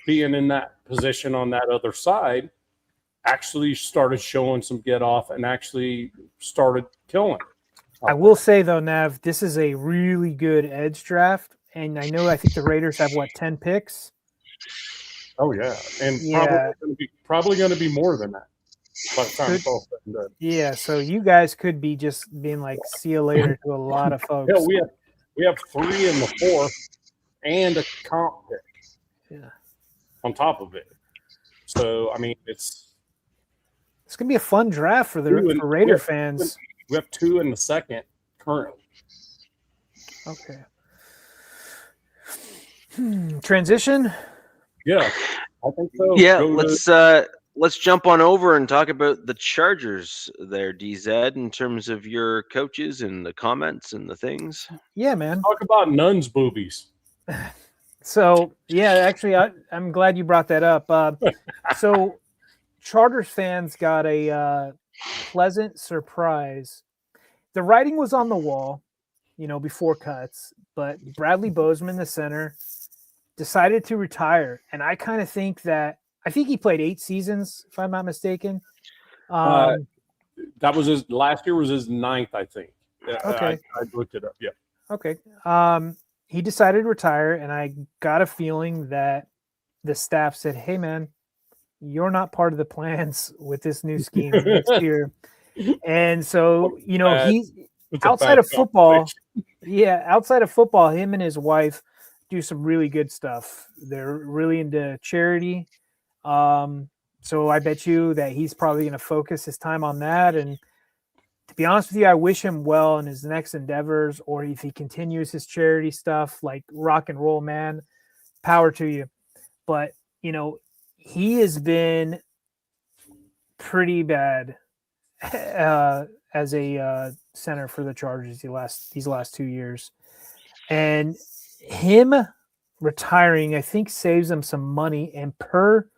being in that position on that other side, actually started showing some get off and actually started killing. I will say though, Nav, this is a really good edge draft, and I think the Raiders have 10 picks. Oh yeah, and probably going to be more than that. By the time it's all said and done. Yeah, so you guys could be just being like, "See you later" to a lot of folks. Yeah, we have 3 in the 4th and a comp pick. Yeah. On top of it, so I mean it's gonna be a fun draft for Raider fans. We have 2 in the 2nd currently. Okay. Transition. Yeah, I think so. Yeah, let's jump on over and talk about the Chargers there, DZ, in terms of your coaches and the comments and the things. Yeah, man. Talk about nuns' boobies. So, yeah, actually, I'm glad you brought that up. So, Chargers fans got a pleasant surprise. The writing was on the wall, before cuts, but Bradley Bozeman, the center, decided to retire. And I kind of think he played 8 seasons, if I'm not mistaken. That was last year was his 9th, I think. Okay. I looked it up. Yeah. Okay. He decided to retire, and I got a feeling that the staff said, hey, man, you're not part of the plans with this new scheme next year. And so, he's outside of football. Yeah, outside of football, him and his wife do some really good stuff. They're really into charity. So I bet you that he's probably going to focus his time on that. And to be honest with you, I wish him well in his next endeavors, or if he continues his charity stuff, like rock and roll, man, power to you. But, he has been pretty bad as a center for the Chargers these last 2 years. And him retiring, I think, saves them some money. And per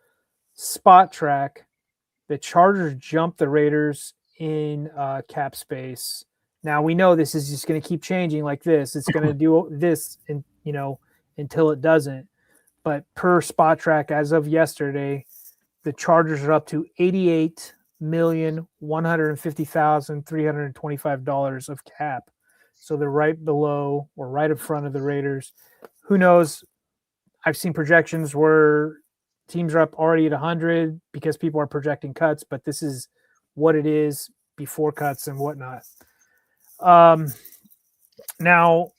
Spot Track, the Chargers jumped the Raiders in cap space. Now we know this is just going to keep changing like this. It's going to do this, until it doesn't. But per Spot Track, as of yesterday, the Chargers are up to $88,150,325 of cap. So they're right below or right in front of the Raiders. Who knows? I've seen projections where teams are up already at 100 because people are projecting cuts, but this is what it is before cuts and whatnot. Now,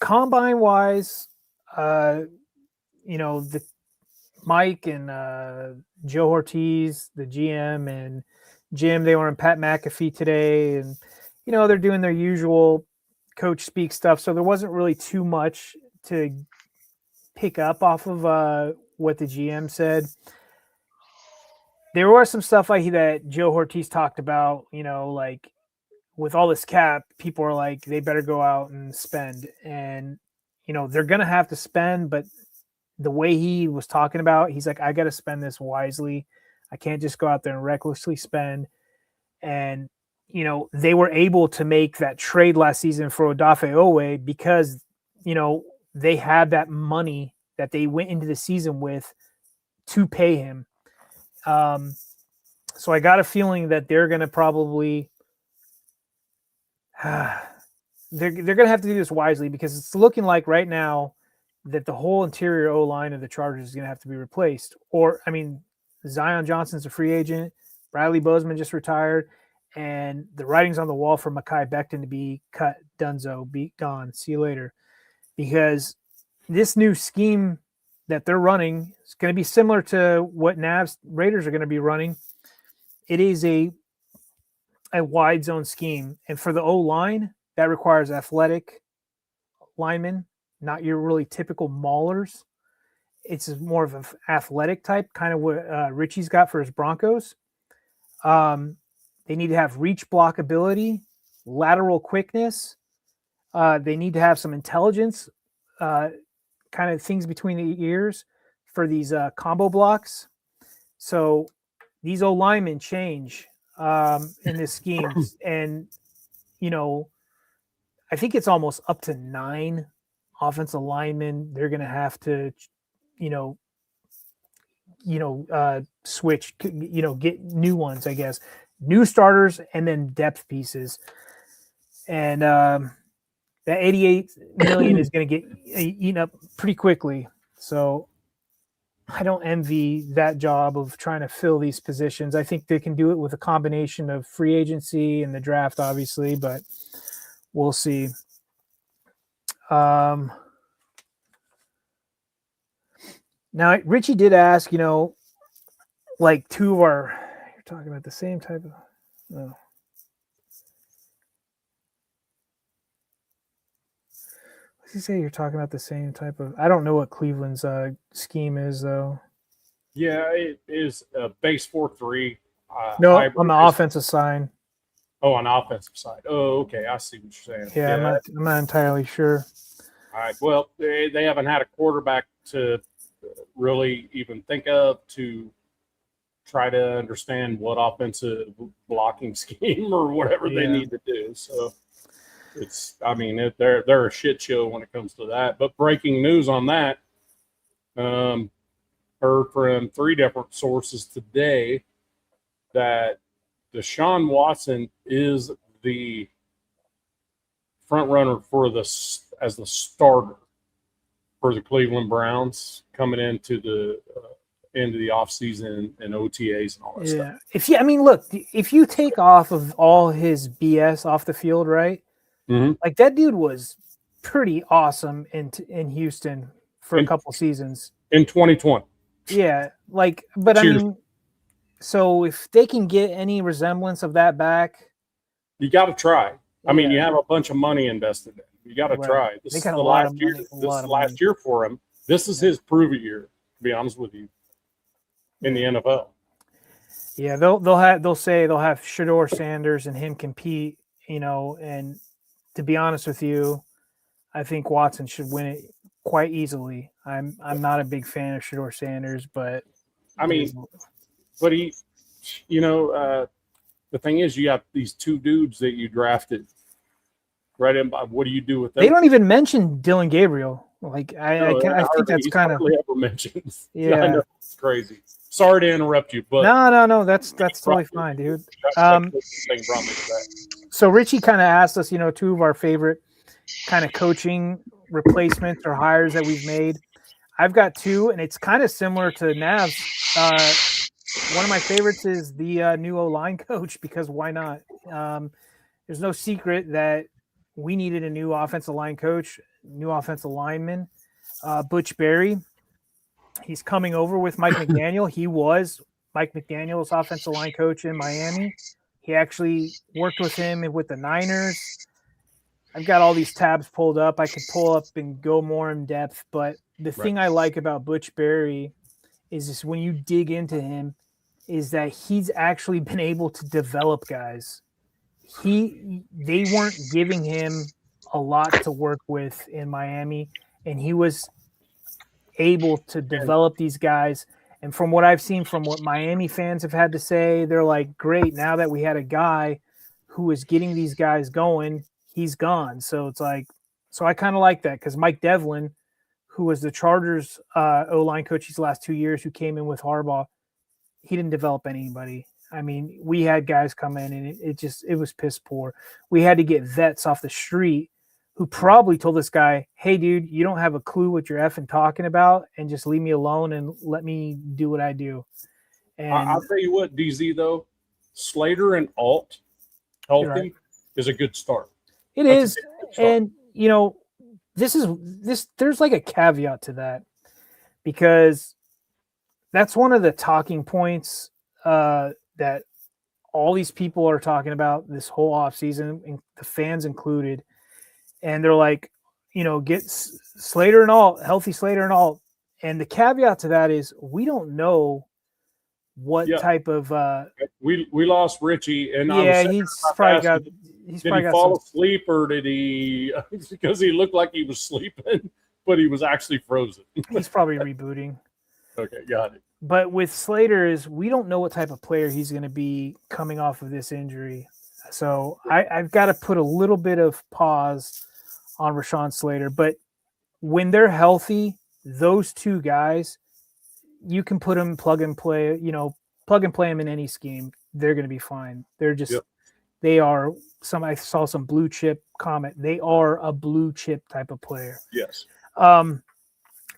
combine wise, the Mike and Joe Ortiz, the GM, and Jim, they were in Pat McAfee today, and they're doing their usual coach speak stuff. So there wasn't really too much to pick up off of what the GM said. There was some stuff like that Joe Ortiz talked about, like with all this cap, people are like, they better go out and spend. And, they're going to have to spend, but the way he was talking about, he's like, I got to spend this wisely. I can't just go out there and recklessly spend. And, they were able to make that trade last season for Odafe Owe because, they had that money that they went into the season with to pay him. So I got a feeling that they're going to probably they're going to have to do this wisely because it's looking like right now that the whole interior O-line of the Chargers is going to have to be replaced. Or, Zion Johnson's a free agent. Bradley Bozeman just retired. And the writing's on the wall for Mekhi Becton to be cut, dunzo, be gone, see you later. Because this new scheme that they're running is going to be similar to what Nav's Raiders are going to be running. It is a wide zone scheme. And for the O-line, that requires athletic linemen, not your really typical maulers. It's more of an athletic type, kind of what Richie's got for his Broncos. They need to have reach block ability, lateral quickness. They need to have some intelligence, kind of things between the ears for these combo blocks. So these O linemen change in this scheme. And, you know, I think it's almost up to 9 offensive linemen. They're going to have to, switch, get new ones, I guess, new starters and then depth pieces. And that $88 million is going to get eaten up pretty quickly. So I don't envy that job of trying to fill these positions. I think they can do it with a combination of free agency and the draft, obviously, but we'll see. Now, Richie did ask, like two of our, you're talking about the same type of, no. What does he say? You're talking about the same type of, I don't know what Cleveland's scheme is, though. Yeah, it is a base 4-3. No, on the offensive side. Oh, on the offensive side. Oh, okay. I see what you're saying. Yeah. I'm not entirely sure. All right. Well, they haven't had a quarterback to really even think of to try to understand what offensive blocking scheme or whatever they need to do. So they're a shit show when it comes to that. But breaking news on that, heard from 3 different sources today that Deshaun Watson is the front runner as the starter for the Cleveland Browns coming into the end of the offseason and OTAs and all that stuff. Look, if you take off of all his BS off the field, right? Mm-hmm. Like that dude was pretty awesome in Houston for a couple seasons. In 2020. Yeah, Cheers. So if they can get any resemblance of that back, you got to try. You have a bunch of money invested in. You got to try. This is the last year. This is the last year for him. This is his prove it year. To be honest with you, in the NFL. Yeah, they'll say they'll have Shedeur Sanders and him compete. And to be honest with you, I think Watson should win it quite easily. I'm not a big fan of Shedeur Sanders, but but he, the thing is, you got these 2 dudes that you drafted. Right in. What do you do with them? They don't even mention Dylan Gabriel. I think that's kind of ever mentioned. Yeah, I know, it's crazy. Sorry to interrupt you, but no, that's totally fine, dude. So Richie kind of asked us, 2 of our favorite kind of coaching replacements or hires that we've made. I've got 2, and it's kind of similar to Nav's. One of my favorites is the new O-line coach, because why not? There's no secret that we needed a new offensive line coach, new offensive lineman. Butch Berry, he's coming over with Mike McDaniel. He was Mike McDaniel's offensive line coach in Miami. He actually worked with him with the Niners. I've got all these tabs pulled up. I could pull up and go more in depth, but the thing I like about Butch Berry is just when you dig into him is that he's actually been able to develop guys. They weren't giving him a lot to work with in Miami, and he was able to develop these guys. And from what I've seen, from what Miami fans have had to say, they're like, great, now that we had a guy who is getting these guys going, he's gone. So it's like, so I kind of like that, because Mike Devlin, who was the Chargers O-line coach these last 2 years, who came in with Harbaugh, he didn't develop anybody. We had guys come in, and it was piss poor. We had to get vets off the street who probably told this guy, hey, dude, you don't have a clue what you're effing talking about, and just leave me alone and let me do what I do. And I'll tell you what, DZ, though, Slater and Alt healthy is a good start. That's a good start. And, there's like a caveat to that. because that's one of the talking points that all these people are talking about this whole offseason, and the fans included. And they're like, get Slater and all, healthy Slater and all. And the caveat to that is we don't know what type of we lost Richie, and he's probably got fall asleep, or did he because he looked like he was sleeping, but he was actually frozen. He's probably rebooting. Okay, got it. But with Slater is we don't know what type of player he's going to be coming off of this injury. So I've got to put a little bit of pause on Rashawn Slater. But when they're healthy, those two guys, you can put them plug and play them in any scheme. They're going to be fine. They're just they are I saw some blue chip comment. They are a blue chip type of player. Yes.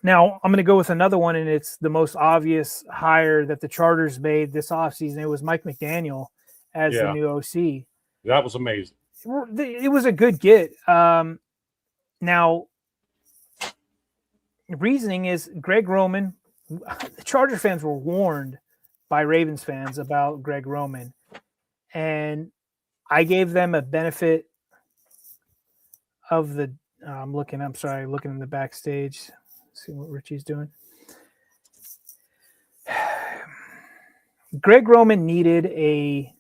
Now I'm going to go with another one, and it's the most obvious hire that the Chargers made this offseason. It was Mike McDaniel as the new OC. That was amazing. It was a good get. Now, the reasoning is Greg Roman. The Charger fans were warned by Ravens fans about Greg Roman, and I gave them a benefit of the. looking in the backstage. See what Richie's doing. Greg Roman needed a.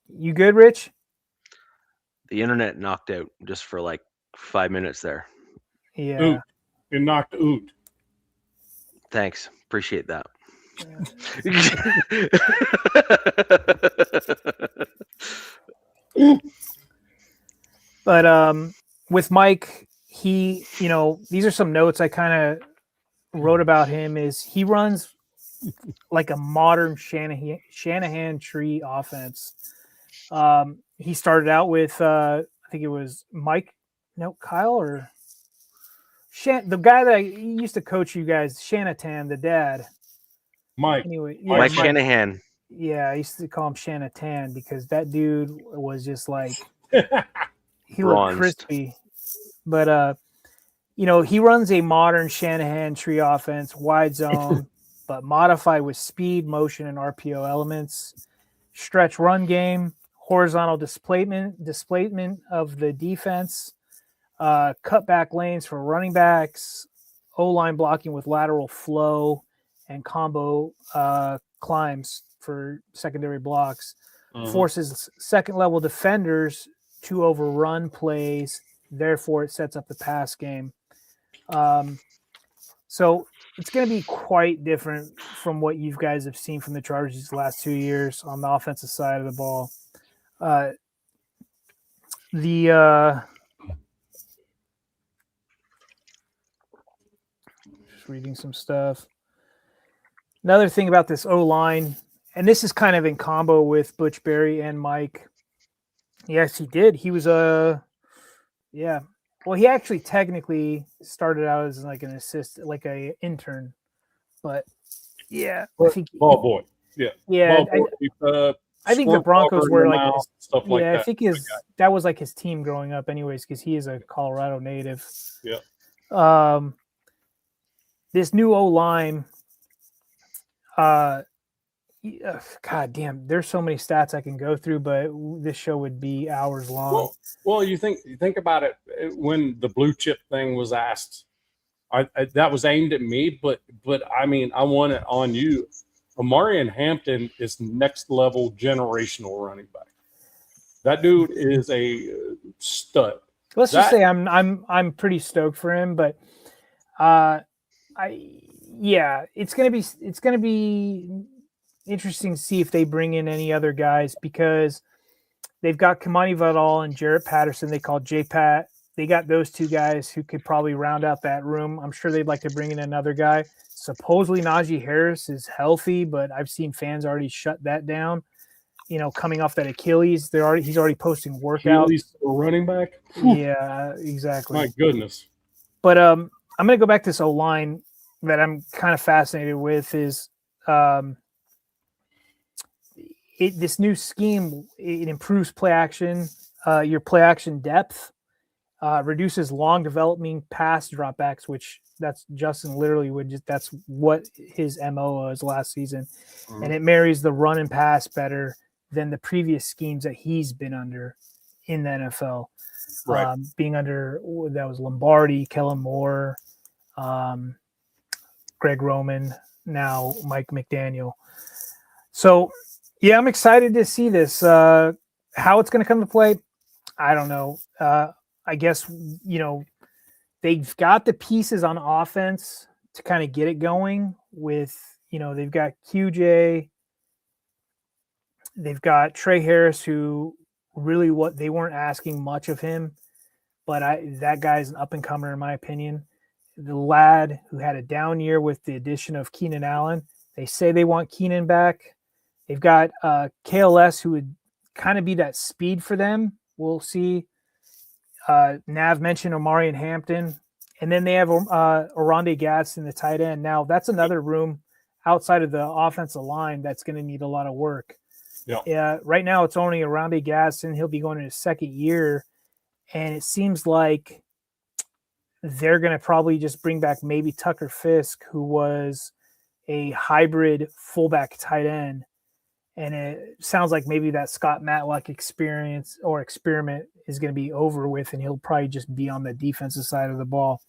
You good, Rich? The internet knocked out just for like 5 minutes there. Yeah. Oot. It knocked out. Thanks. Appreciate that. But with Mike, he, these are some notes I kind of wrote about him. Is he runs like a modern Shanahan tree offense. He started out with I think it was Kyle or the guy that used to coach you guys, Shanatan, the dad. Mike. Anyway, Mike Shanahan. Yeah, I used to call him Shanatan because that dude was just like he Bronzed. looked crispy. But he runs a modern Shanahan tree offense, wide zone, but modified with speed, motion, and RPO elements. Stretch run game, horizontal displacement of the defense, cutback lanes for running backs, O-line blocking with lateral flow, and combo climbs for secondary blocks. Forces second-level defenders to overrun plays. Therefore, it sets up the pass game. So it's going to be quite different from what you guys have seen from the Chargers these last 2 years on the offensive side of the ball. Just reading some stuff. Another thing about this O-line, and this is kind of in combo with Butch Berry and Mike. Yes, he did. He was well, he actually technically started out as like an assistant, like a intern, but I think ball boy. Yeah. I think the Broncos were like stuff like that. I think that was like his team growing up, anyways, because he is a Colorado native. Yeah. This new O-line, God damn, there's so many stats I can go through, but this show would be hours long. Well, you think about it when the blue chip thing was asked, that was aimed at me, but I mean, I want it on you. Omarion Hampton is next level generational running back. That dude is a stud. Let's just say I'm pretty stoked for him, but it's gonna be interesting to see if they bring in any other guys because they've got Kamani Vidal and Jarrett Patterson. They call J-Pat. They got those two guys who could probably round out that room. I'm sure they'd like to bring in another guy. Supposedly Najee Harris is healthy, but I've seen fans already shut that down. Coming off that Achilles, he's already posting workouts. Achilles running back. Yeah, exactly. My goodness. But I'm going to go back to this O-line that I'm kind of fascinated with is this new scheme. It improves play action, your play action depth, reduces long developing pass dropbacks, which That's Justin literally that's what his MO was last season. Mm-hmm. And it marries the run and pass better than the previous schemes that he's been under in the NFL. Right. Being under, that was Lombardi, Kellen Moore, Greg Roman, now Mike McDaniel. So, yeah, I'm excited to see this. How it's going to come to play, I don't know. I guess, they've got the pieces on offense to kind of get it going with, they've got QJ. They've got Trey Harris, who really they weren't asking much of him, but that guy's an up-and-comer in my opinion. The lad who had a down year with the addition of Keenan Allen. They say they want Keenan back. They've got KLS, who would kind of be that speed for them. We'll see. Nav mentioned Omari and Hampton. And then they have Oronde Gatz in the tight end. Now, that's another room outside of the offensive line that's going to need a lot of work. Yeah. Right now, it's only Oronde Gatz, and he'll be going in his second year. And it seems like they're going to probably just bring back maybe Tucker Fisk, who was a hybrid fullback tight end. And it sounds like maybe that Scott Matlock experience or experiment is going to be over with, and he'll probably just be on the defensive side of the ball.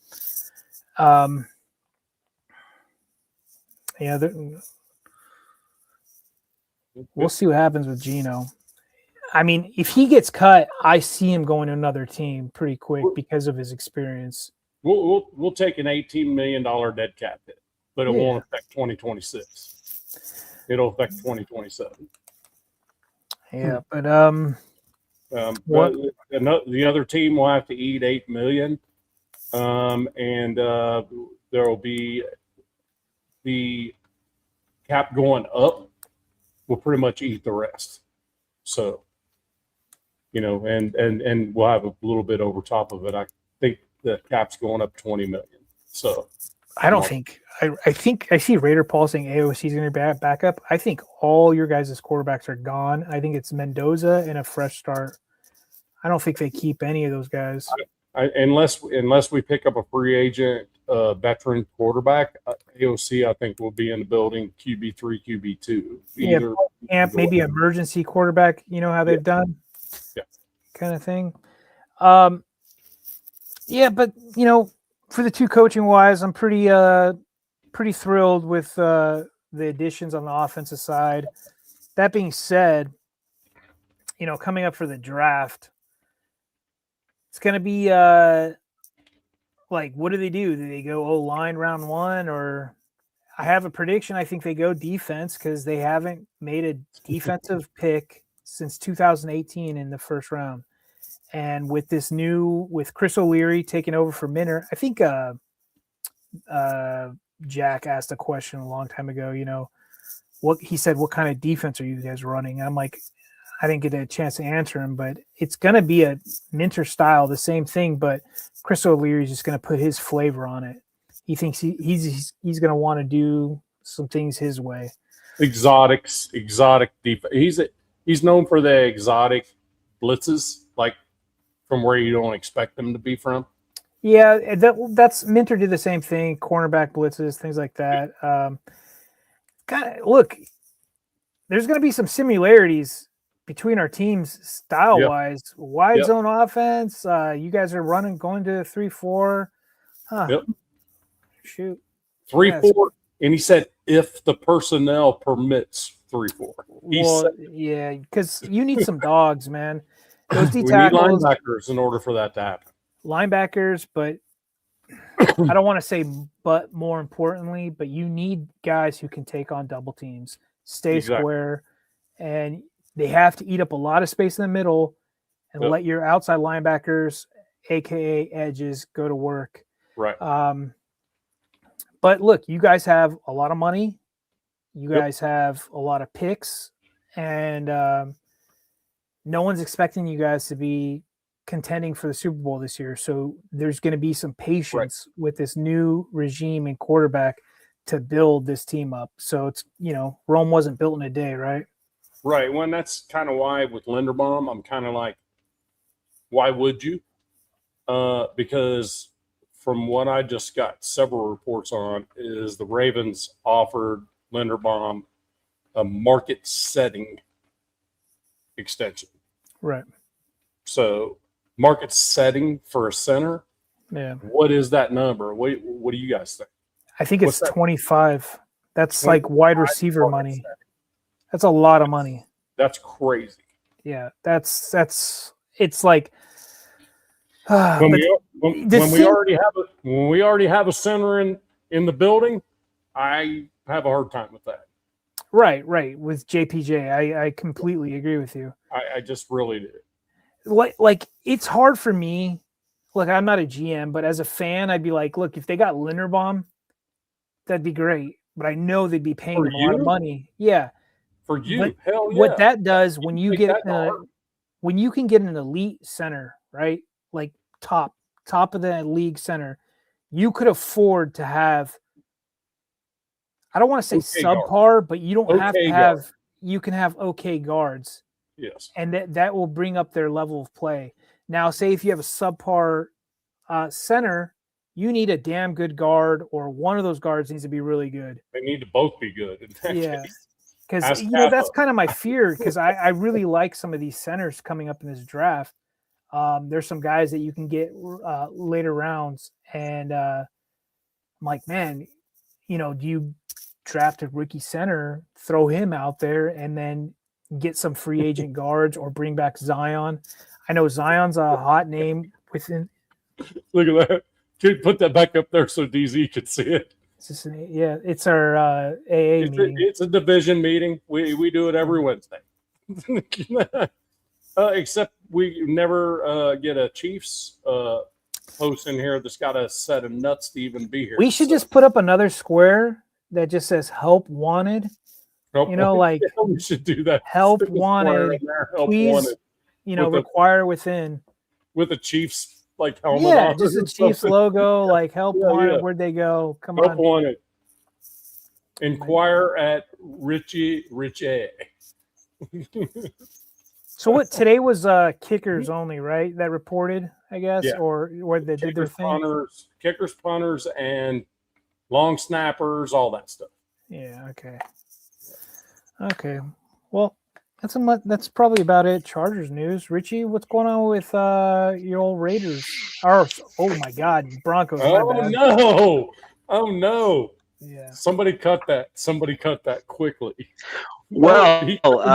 We'll see what happens with Geno. I mean, if he gets cut, I see him going to another team pretty quick because of his experience. We'll take an $18 million dead cap hit, but it won't affect 2026. It'll affect 2027. Yeah, but the other team will have to eat $8 million, and there will be the cap going up. Will pretty much eat the rest. So, and we'll have a little bit over top of it. I think the cap's going up $20 million. So, I don't think. I think I see Raider Paul saying AOC is going to be back up. I think all your guys' quarterbacks are gone. I think it's Mendoza and a fresh start. I don't think they keep any of those guys. Unless we pick up a free agent veteran quarterback, AOC I think will be in the building QB3, QB2. Maybe emergency quarterback. You know how they've done, kind of thing. But for the two coaching wise, I'm pretty thrilled with the additions on the offensive side. That being said, coming up for the draft, it's going to be what do they do? Do they go O-line round one? Or I have a prediction. I think they go defense because they haven't made a defensive pick since 2018 in the first round. And with with Chris O'Leary taking over for Minter, I think Jack asked a question a long time ago, what kind of defense are you guys running? And I'm like, I didn't get a chance to answer him, but it's going to be a Minter style, the same thing, but Chris O'Leary is just going to put his flavor on it. He thinks he's going to want to do some things his way. Exotic defense. He's known for the exotic blitzes, like from where you don't expect them to be from. Yeah, that's Minter did the same thing. Cornerback blitzes, things like that. Look, there's going to be some similarities between our teams style-wise. Yep. Wide zone offense. You guys are going to 3-4. Huh. Yep. Shoot. 3-4. And he said, if the personnel permits 3-4. Yeah, because you need some dogs, man. Those D we tackles, need linebackers in order for that to happen. Linebackers, but I don't want to say but more importantly, but you need guys who can take on double teams, stay square, and they have to eat up a lot of space in the middle and let your outside linebackers, aka edges, go to work. Right. But look, you guys have a lot of money. You guys have a lot of picks, and no one's expecting you guys to be contending for the Super Bowl this year. So there's going to be some patience with this new regime and quarterback to build this team up. So it's, Rome wasn't built in a day, right? Right. Well, that's kind of why with Linderbaum, I'm kind of like, why would you? Because from what I just got several reports on, is the Ravens offered Linderbaum a market-setting extension. Right. So, market setting for a center. Yeah. What is that number? What do you guys think? I think it's 25. That's like 25 wide receiver market money. setting. That's a lot of money. That's crazy. Yeah, it's like When we already have a center in the building, I have a hard time with that. right with JPJ. I completely agree with you. I just really do. Like it's hard for me. Look, I'm not a GM, but as a fan, I'd be like, look, if they got Linderbaum, that'd be great. But I know they'd be paying him a lot of money. Yeah. For you, but hell yeah. What that does when you Take get that when you can get an elite center, right? Like top of the league center, you could afford to have, I don't want to say subpar, guard. But you don't have to have guard. You can have okay guards. Yes. And that will bring up their level of play. Now, say if you have a subpar center, you need a damn good guard, or one of those guards needs to be really good. They need to both be good in that case. Because that's kind of my fear, because I really like some of these centers coming up in this draft. There's some guys that you can get later rounds, and I'm like, man, do you draft a rookie center, throw him out there, and then get some free agent guards, or bring back Zion? I know Zion's a hot name within. Look at that. Can you put that back up there so DZ can see it? It's our AA meeting. It's a division meeting. We do it every Wednesday. Except we never get a Chiefs host in here that's got a set of nuts to even be here. We should just put up another square that just says "Help Wanted." Like we should do that. Help wanted. Help please, wanted. Require within. With a Chiefs helmet. Yeah, just a Chiefs logo, like help wanted. Where'd they go? Come on. Help wanted. Inquire at Richie. So what today was kickers only, right? That reported, I guess, or where they did their thing. Kickers, punters, and long snappers, all that stuff. Yeah. Okay. Well, that's probably about it. Chargers news. Richie, what's going on with your old Raiders? Oh my God, Broncos. Oh no. Yeah. Somebody cut that quickly. Well,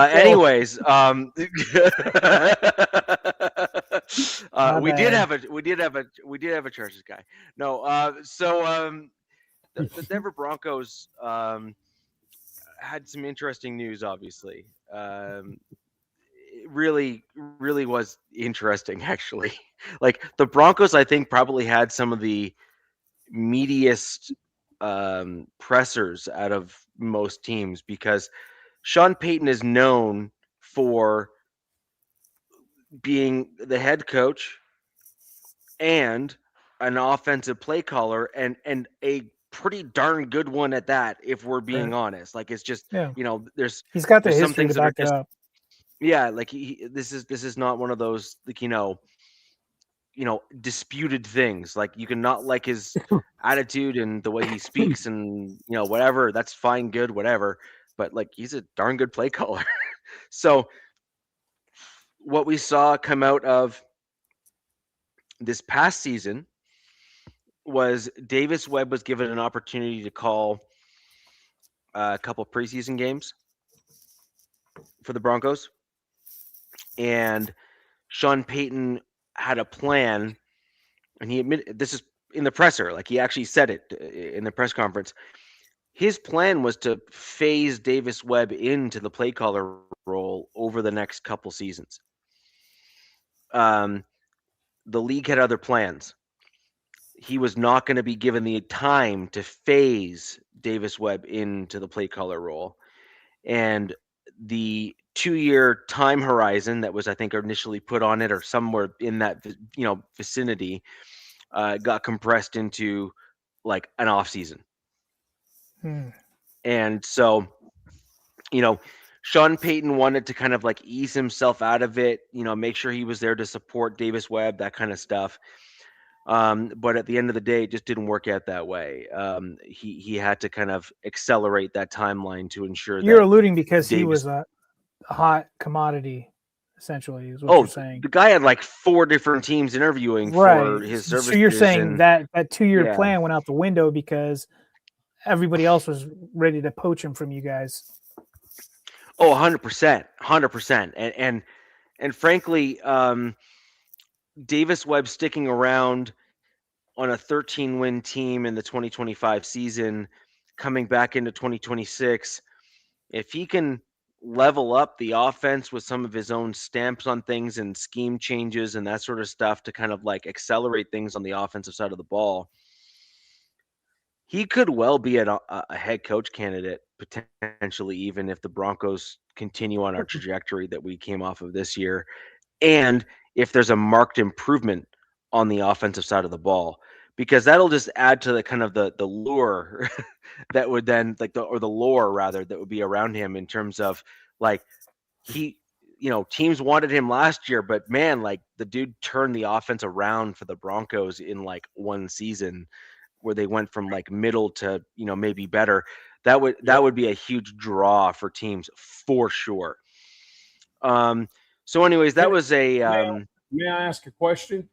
anyways, we did have a Chargers guy. No, the Denver Broncos had some interesting news. Obviously, it really was interesting. Actually, like the Broncos, I think probably had some of the meatiest pressers out of most teams, because Sean Payton is known for being the head coach and an offensive play caller, and a pretty darn good one at that, if we're being honest. Like, it's just, he's got the history to back it up. Yeah, like this is not one of those, like, disputed things. Like, you can not like his attitude and the way he speaks and whatever, that's fine, good, whatever, but like, he's a darn good play caller. So what we saw come out of this past season was Davis Webb was given an opportunity to call a couple preseason games for the Broncos, and Sean Payton had a plan, and he admitted this is in the presser. Like, he actually said it in the press conference. His plan was to phase Davis Webb into the play caller role over the next couple seasons. The league had other plans. He was not going to be given the time to phase Davis Webb into the play caller role. And the 2-year time horizon that was, I think, initially put on it, or somewhere in that vicinity, got compressed into like an off season. And so, Sean Payton wanted to kind of like ease himself out of it, make sure he was there to support Davis Webb, that kind of stuff. But at the end of the day, it just didn't work out that way. He had to kind of accelerate that timeline to ensure You're that alluding because he Davis. was a hot commodity, essentially, is what you're Oh, saying. the guy had like 4 different teams interviewing Right. for his So you're services, saying and that 2-year yeah. plan went out the window because everybody else was ready to poach him from you guys. Oh, 100%, 100%, and frankly, Davis Webb sticking around on a 13-win team in the 2025 season, coming back into 2026, if he can level up the offense with some of his own stamps on things and scheme changes and that sort of stuff to kind of like accelerate things on the offensive side of the ball, he could well be a head coach candidate, potentially, even if the Broncos continue on our trajectory that we came off of this year. And if there's a marked improvement on the offensive side of the ball, because that'll just add to the kind of the lure that would then the lore rather that would be around him in terms of like he teams wanted him last year, but man, like the dude turned the offense around for the Broncos in like one season where they went from like middle to maybe better. That would be a huge draw for teams for sure. So anyways, that was a May I ask a question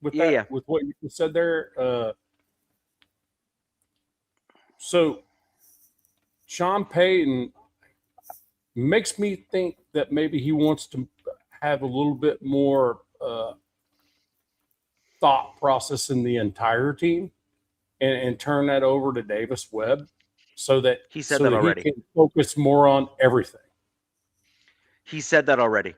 with yeah, that? yeah. With what you said there? So Sean Payton makes me think that maybe he wants to have a little bit more thought process in the entire team, and turn that over to Davis Webb, so that He said that already. he can focus more on everything. He said that already.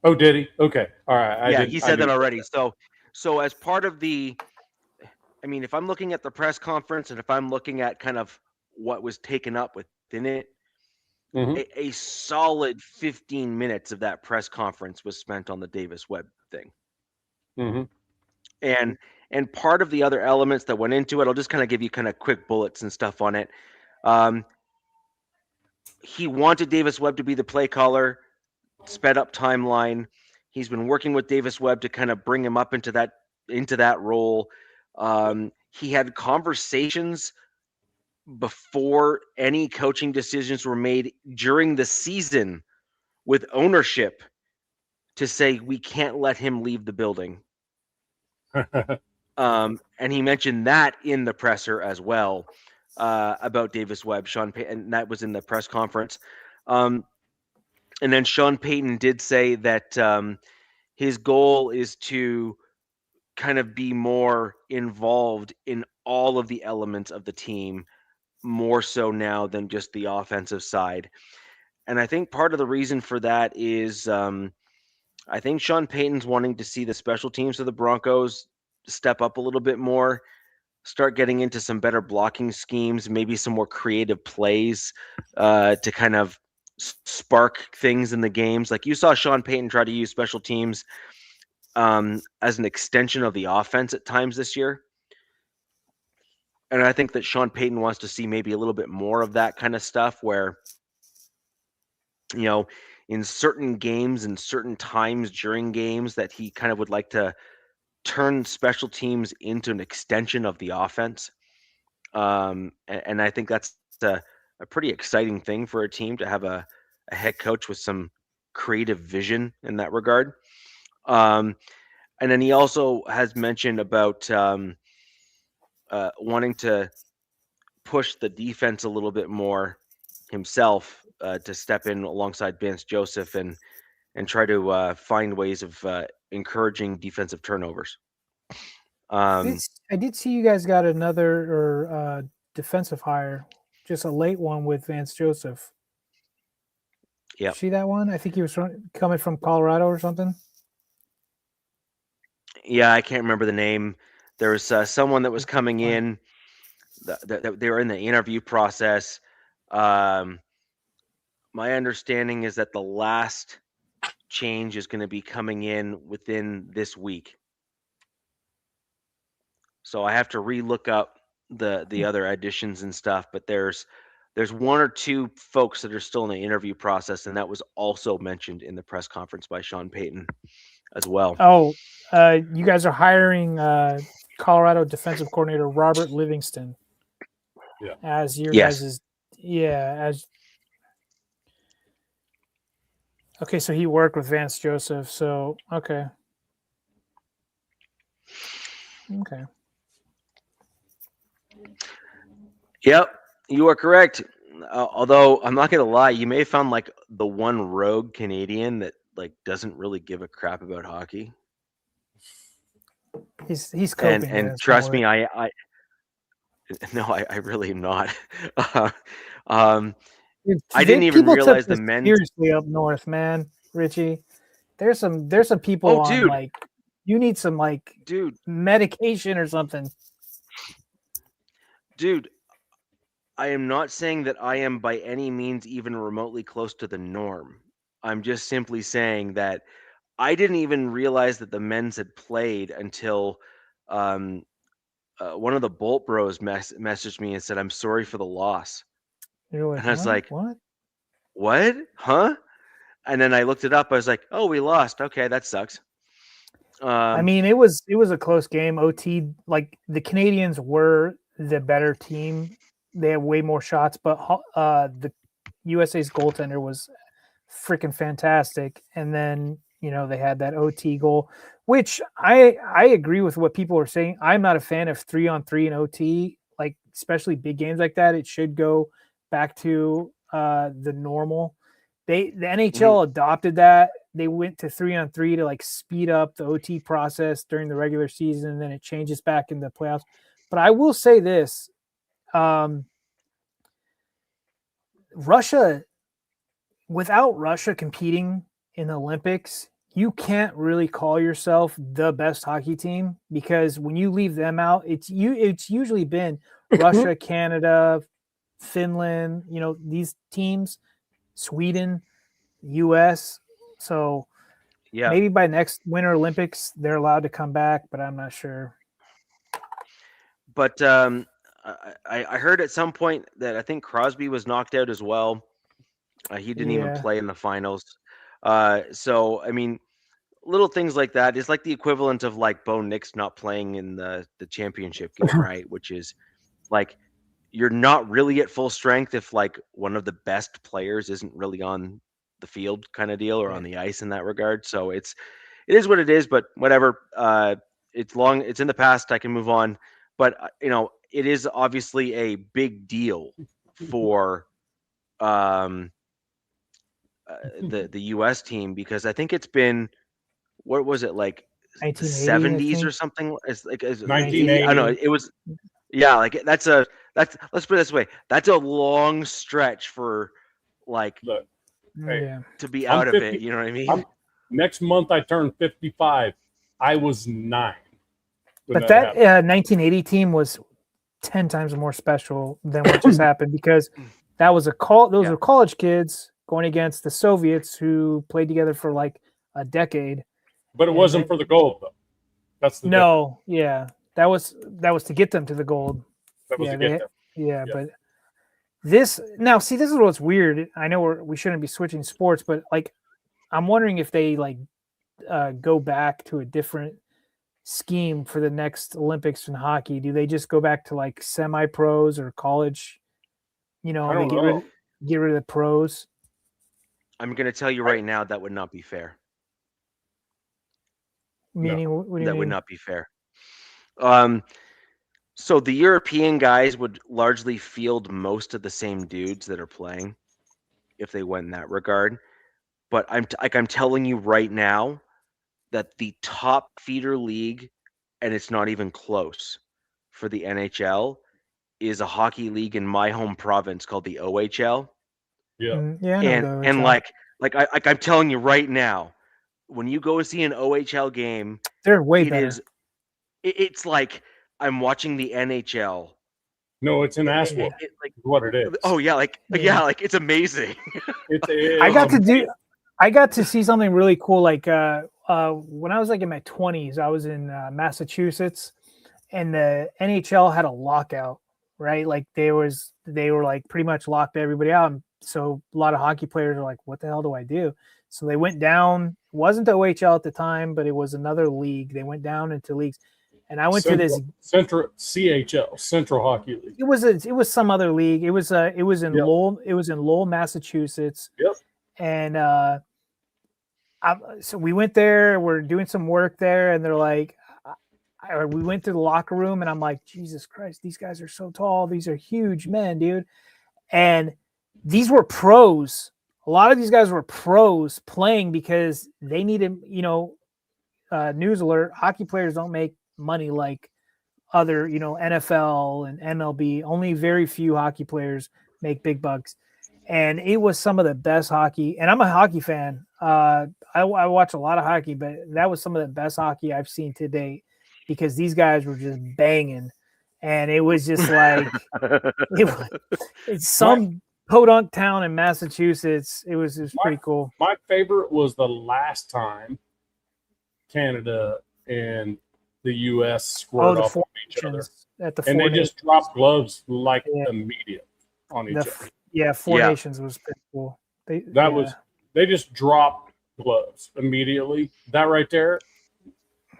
Oh, did he? Okay, all right. He said that already. So as part of if I'm looking at the press conference and if I'm looking at kind of what was taken up within it, a solid 15 minutes of that press conference was spent on the Davis Webb thing. And part of the other elements that went into it, I'll just kind of give you kind of quick bullets and stuff on it. He wanted Davis Webb to be the play caller, sped up timeline. He's been working with Davis Webb to kind of bring him up into that role. He had conversations before any coaching decisions were made during the season with ownership to say we can't let him leave the building. And he mentioned that in the presser as well about Davis Webb, Sean Payton, and that was in the press conference. And then Sean Payton did say that his goal is to kind of be more involved in all of the elements of the team, more so now than just the offensive side. And I think part of the reason for that is I think Sean Payton's wanting to see the special teams of the Broncos step up a little bit more, start getting into some better blocking schemes, maybe some more creative plays to kind of spark things in the games. Like you saw Sean Payton try to use special teams as an extension of the offense at times this year. And I think that Sean Payton wants to see maybe a little bit more of that kind of stuff where, in certain games and certain times during games that he kind of would like to turn special teams into an extension of the offense. And I think that's a pretty exciting thing for a team to have a head coach with some creative vision in that regard. And then he also has mentioned about wanting to push the defense a little bit more himself to step in alongside Vance Joseph and try to find ways of encouraging defensive turnovers. I did see you guys got another defensive hire, just a late one with Vance Joseph. Yeah, see that one? I think he was coming from Colorado or something. Yeah, I can't remember the name. There was someone that was coming in. They were in the interview process. My understanding is that the last change is going to be coming in within this week. So I have to relook up the other additions and stuff, but there's one or two folks that are still in the interview process, and that was also mentioned in the press conference by Sean Payton. as well. Oh, you guys are hiring Colorado defensive coordinator Robert Livingston as your Yes. guys' as okay. So he worked with Vance Joseph. So okay. Yep, you are correct. Although I'm not gonna lie, you may have found like the one rogue Canadian that like doesn't really give a crap about hockey. He's coping. And guys, trust don't me, worry. no, I really am not. um, Dude, I didn't even people took realize the this men's. seriously up north, man. Richie, there's some people Oh, on dude. like you need some like Dude, medication or something. dude, I am not saying that I am by any means even remotely close to the norm. I'm just simply saying that I didn't even realize that the men's had played until one of the Bolt Bros messaged me and said, "I'm sorry for the loss." You're like, And I was like, what? "What? Huh?" And then I looked it up. I was like, "Oh, we lost. Okay, that sucks." I mean, it was a close game. OT, like the Canadians were the better team. They had way more shots, but the USA's goaltender was freaking fantastic. And then they had that OT goal, which I agree with what people are saying. I'm not a fan of 3-on-3 and OT, like especially big games like that. It should go back to the normal. The NHL adopted that. They went to 3-on-3 to like speed up the OT process during the regular season, and then it changes back in the playoffs. But I will say this: Russia, without Russia competing in the Olympics, you can't really call yourself the best hockey team, because when you leave them out, it's usually been Russia, Canada, Finland, these teams, Sweden, US. So maybe by next Winter Olympics they're allowed to come back, but I'm not sure. But I heard at some point that I think Crosby was knocked out as well. He didn't even play in the finals. So I mean, little things like that is like the equivalent of like Bo Nix not playing in the championship game, right? Which is like you're not really at full strength if like one of the best players isn't really on the field, kind of deal, or on the ice in that regard. So it is what it is. But whatever. It's in the past. I can move on. But it is obviously a big deal for the U.S. team, because I think it's been, what was it, like the 1980, 70s or something? It's like 1980. I don't know. It was, yeah, like let's put it this way. That's a long stretch for like Look, hey, to be I'm out of 50, it. You know what I mean? Next month I turn 55. I was 9. But that 1980 team was 10 times more special than what just happened, because that was those were college kids going against the Soviets who played together for like a decade. But it wasn't for the gold, though. That's the difference. Yeah, that was to get them to the gold. That was to get them. But this is what's weird. I know we shouldn't be switching sports, but like I'm wondering if they like go back to a different scheme for the next Olympics in hockey. Do they just go back to like semi-pros or college? They get rid of the pros. I'm going to tell you right now, that would not be fair. Meaning, what do you mean? That would not be fair. So the European guys would largely field most of the same dudes that are playing if they went in that regard. But I'm telling you right now that the top feeder league, and it's not even close, for the NHL is a hockey league in my home province called the OHL. Yeah. Yeah. And I'm telling you right now, when you go see an OHL game, they're way better. It's like I'm watching the NHL. No, it's an ass whoop. Like what it is. Oh yeah, like it's amazing. I got to see something really cool. Like when I was like in my 20s, I was in Massachusetts, and the NHL had a lockout, right? Like they were like pretty much locked everybody out. So a lot of hockey players are like, what the hell do I do? So they went down. It wasn't the OHL at the time, but it was another league. They went down into leagues, and I went to this Central CHL, Central Hockey League. It was some other league. It was in Lowell. It was in Lowell, Massachusetts. Yep. And so we went there. We're doing some work there, and they're like, we went to the locker room, and I'm like, Jesus Christ, these guys are so tall. These are huge men, dude. And these were pros. A lot of these guys were pros playing because they needed, news alert. Hockey players don't make money like other, NFL and MLB. Only very few hockey players make big bucks. And it was some of the best hockey. And I'm a hockey fan. I watch a lot of hockey, but that was some of the best hockey I've seen to date because these guys were just banging. And it was just like, it's some podunk town in Massachusetts. It was pretty cool. My favorite was the last time Canada and the U.S. squared off on each other. And they just dropped gloves like immediate on each other. Yeah, Four Nations was pretty cool. They just dropped gloves immediately. That right there,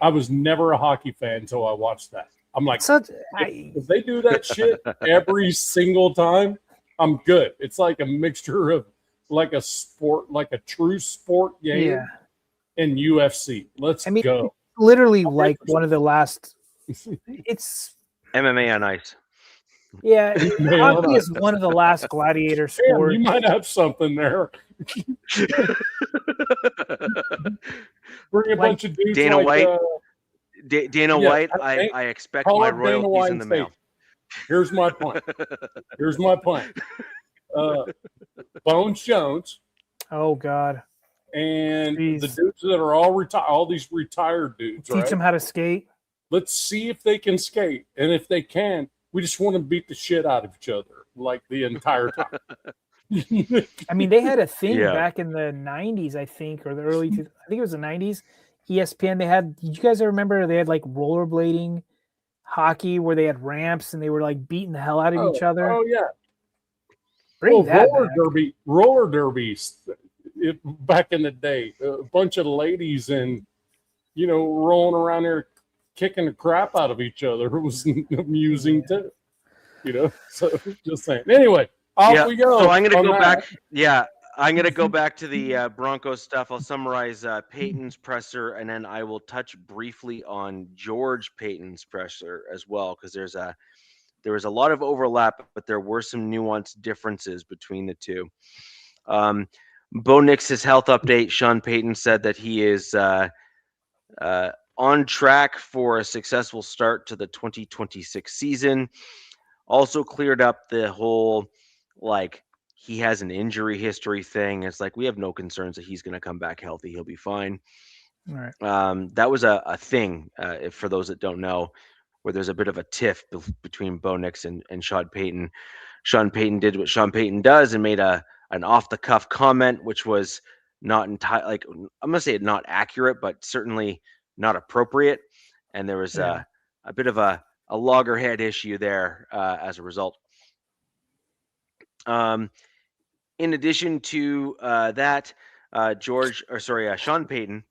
I was never a hockey fan until I watched that. I'm like, if they do that shit every single time, I'm good. It's like a mixture of like a sport, like a true sport game and UFC. Let's go. Literally like one of the last. It's MMA on ice. Yeah, hockey is one of the last gladiator sports. You might have something there. Bring a bunch of dudes Dana like, White. Dana White, I expect my royalties in the mail. Here's my plan. Bones Jones. Oh God. And the dudes that are all these retired dudes. Teach them how to skate. Let's see if they can skate, and if they can, we just want to beat the shit out of each other like the entire time. I mean, they had a thing back in the 90s, I think, or the early I think it was the 90s. ESPN, did you guys ever remember they had like rollerblading hockey where they had ramps and they were like beating the hell out of each other? Oh, yeah. Roller derbies back in the day. A bunch of ladies and, rolling around there kicking the crap out of each other. It was amusing too. So just saying. Anyway, off we go. So I'm going to go back. Yeah, I'm going to go back to the Broncos stuff. I'll summarize Peyton's presser, and then I will touch briefly on George Peyton's presser as well, because there was a lot of overlap, but there were some nuanced differences between the two. Bo Nix's health update. Sean Payton said that he is on track for a successful start to the 2026 season. Also cleared up the whole, he has an injury history thing. It's like, we have no concerns that he's going to come back healthy. He'll be fine. All right. That was a thing, for those that don't know, where there's a bit of a tiff between Bo Nix and Sean Payton. Sean Payton did what Sean Payton does and made an off-the-cuff comment, which was not entirely, I'm going to say not accurate, but certainly not appropriate. And there was a bit of a loggerhead issue there as a result. In addition to that, Sean Payton.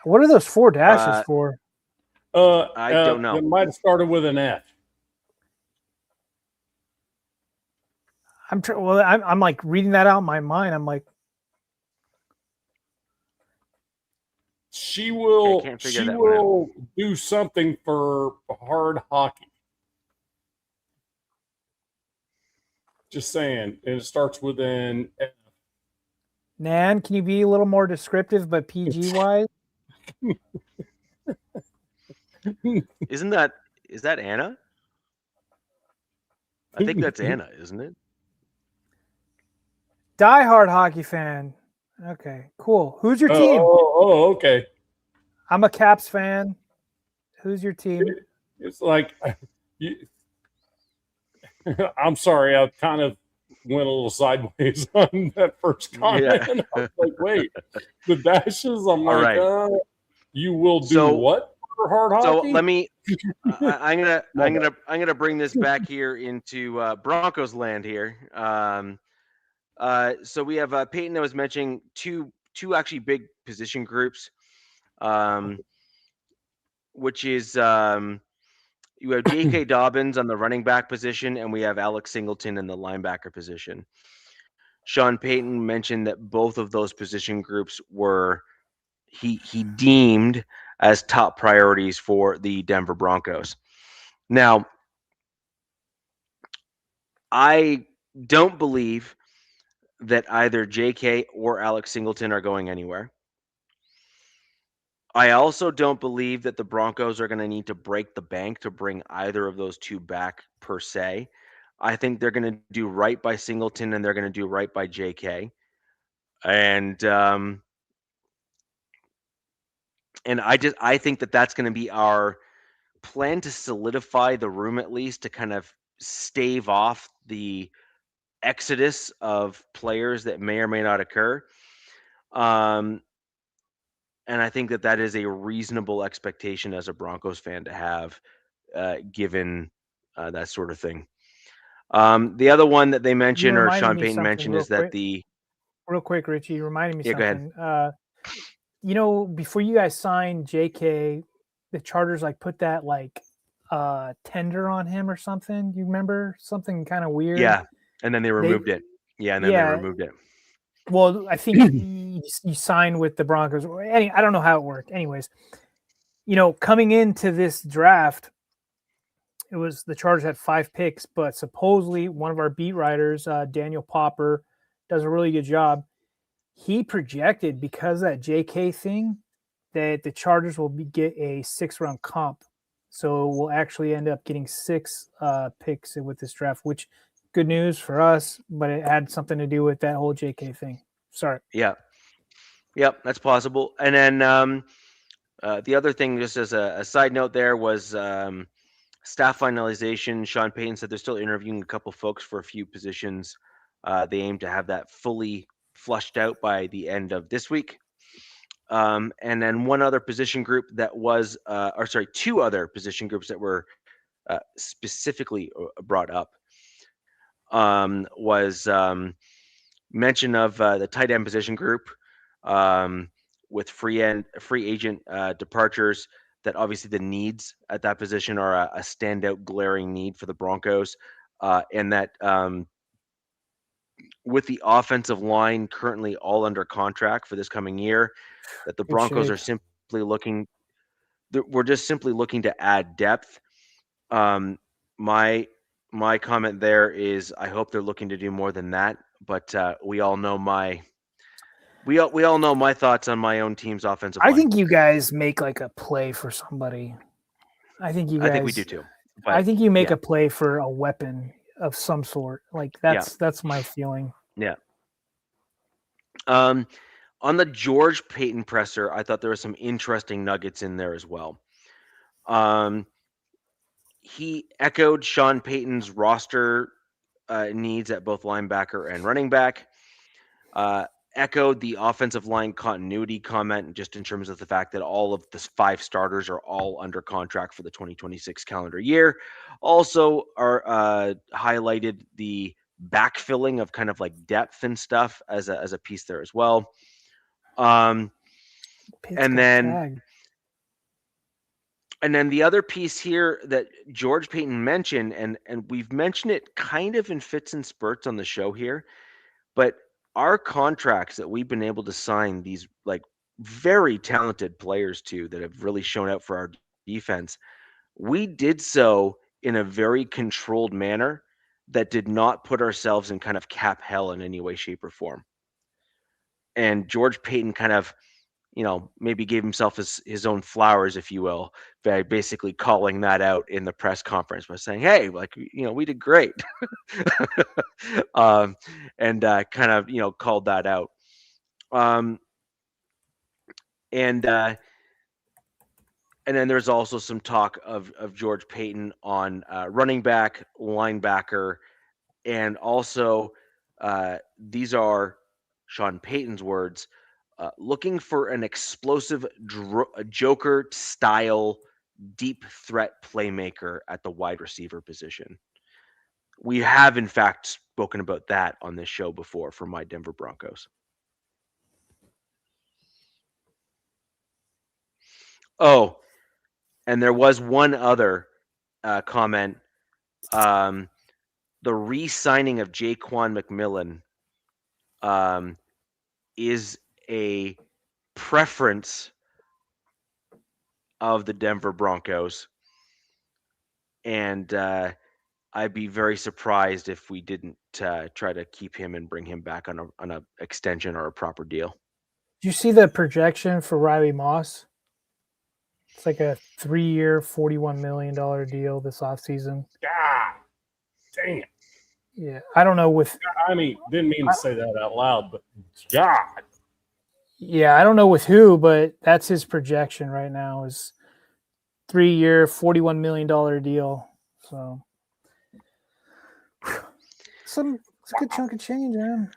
What are those 4 dashes for? I don't know. It might have started with an F. I'm like reading that out in my mind. I'm like, she will do something for hard hockey. Just saying. And it starts with an F. Nan, can you be a little more descriptive but PG wise? Is that Anna? I think that's Anna, isn't it? Die-hard hockey fan. Okay, cool. Who's your team? Oh, okay. I'm a Caps fan. Who's your team? It's like, I'm sorry, I kind of went a little sideways on that first comment. Yeah. I was like, wait, the dashes? I'm like, you will do what? for hard So hockey. let me. I'm gonna bring this back here into Broncos land here. So we have Peyton that was mentioning two actually big position groups, which is you have J.K. Dobbins on the running back position, and we have Alex Singleton in the linebacker position. Sean Payton mentioned that both of those position groups were he deemed as top priorities for the Denver Broncos. Now, I don't believe that either JK or Alex Singleton are going anywhere. I also don't believe that the Broncos are going to need to break the bank to bring either of those two back per se. I think they're going to do right by Singleton and they're going to do right by JK. And I think that that's going to be our plan to solidify the room, at least to kind of stave off the exodus of players that may or may not occur. And I think that that is a reasonable expectation as a Broncos fan to have, given that sort of thing. The other one that they mentioned, or Sean Payton mentioned, is that real quick, Richie, you reminded me something. Go ahead. Before you guys signed JK, the Chargers put that tender on him or something. You remember something kind of weird? Yeah, and then they removed it. Yeah, and then they removed it. Well, I think you signed with the Broncos. I don't know how it worked. Anyways, coming into this draft, it was the Chargers had 5 picks, but supposedly one of our beat writers, Daniel Popper, does a really good job. He projected, because of that JK thing, that the Chargers will get a 6th-round comp. So we'll actually end up getting 6 picks with this draft, which good news for us, but it had something to do with that whole JK thing. Sorry. Yeah. Yep, that's possible. And then the other thing, just as a side note there, was staff finalization. Sean Payton said they're still interviewing a couple folks for a few positions. They aim to have that fully flushed out by the end of this week. And then one other position group that was, two other position groups that were specifically brought up was mention of the tight end position group with free agent departures. That obviously the needs at that position are a standout, glaring need for the Broncos, and that with the offensive line currently all under contract for this coming year, that the Broncos are simply looking. We're just simply looking to add depth. My comment there is I hope they're looking to do more than that, but we all know my thoughts on my own team's offensive line. I think you guys make a play for somebody. I think we do too. But, I think you make a play for a weapon of some sort. That's my feeling. Yeah. On the George Payton presser, I thought there were some interesting nuggets in there as well. He echoed Sean Payton's roster needs at both linebacker and running back. Echoed the offensive line continuity comment, just in terms of the fact that all of the 5 starters are all under contract for the 2026 calendar year. Also highlighted the backfilling of kind of depth and stuff as a piece there as well. And then the other piece here that George Payton mentioned, and we've mentioned it kind of in fits and spurts on the show here, but our contracts that we've been able to sign these very talented players to that have really shown out for our defense, we did so in a very controlled manner that did not put ourselves in kind of cap hell in any way, shape, or form. And George Payton kind of, maybe gave himself his own flowers, if you will, by basically calling that out in the press conference by saying, hey, we did great. And kind of, called that out. And then there's also some talk of George Payton on running back, linebacker, and also these are Sean Payton's words, looking for an explosive Joker-style deep threat playmaker at the wide receiver position. We have, in fact, spoken about that on this show before for my Denver Broncos. Oh, and there was one other comment. The re-signing of Jaquan McMillan is a preference of the Denver Broncos. And I'd be very surprised if we didn't try to keep him and bring him back on a extension or a proper deal. Did you see the projection for Riley Moss? It's like a 3-year, $41 million deal this offseason. God damn. Yeah, I don't know with. I mean, didn't mean to say that out loud, but God. Yeah, I don't know with who, but that's his projection right now is 3-year, $41 million deal. So, it's a good chunk of change, man.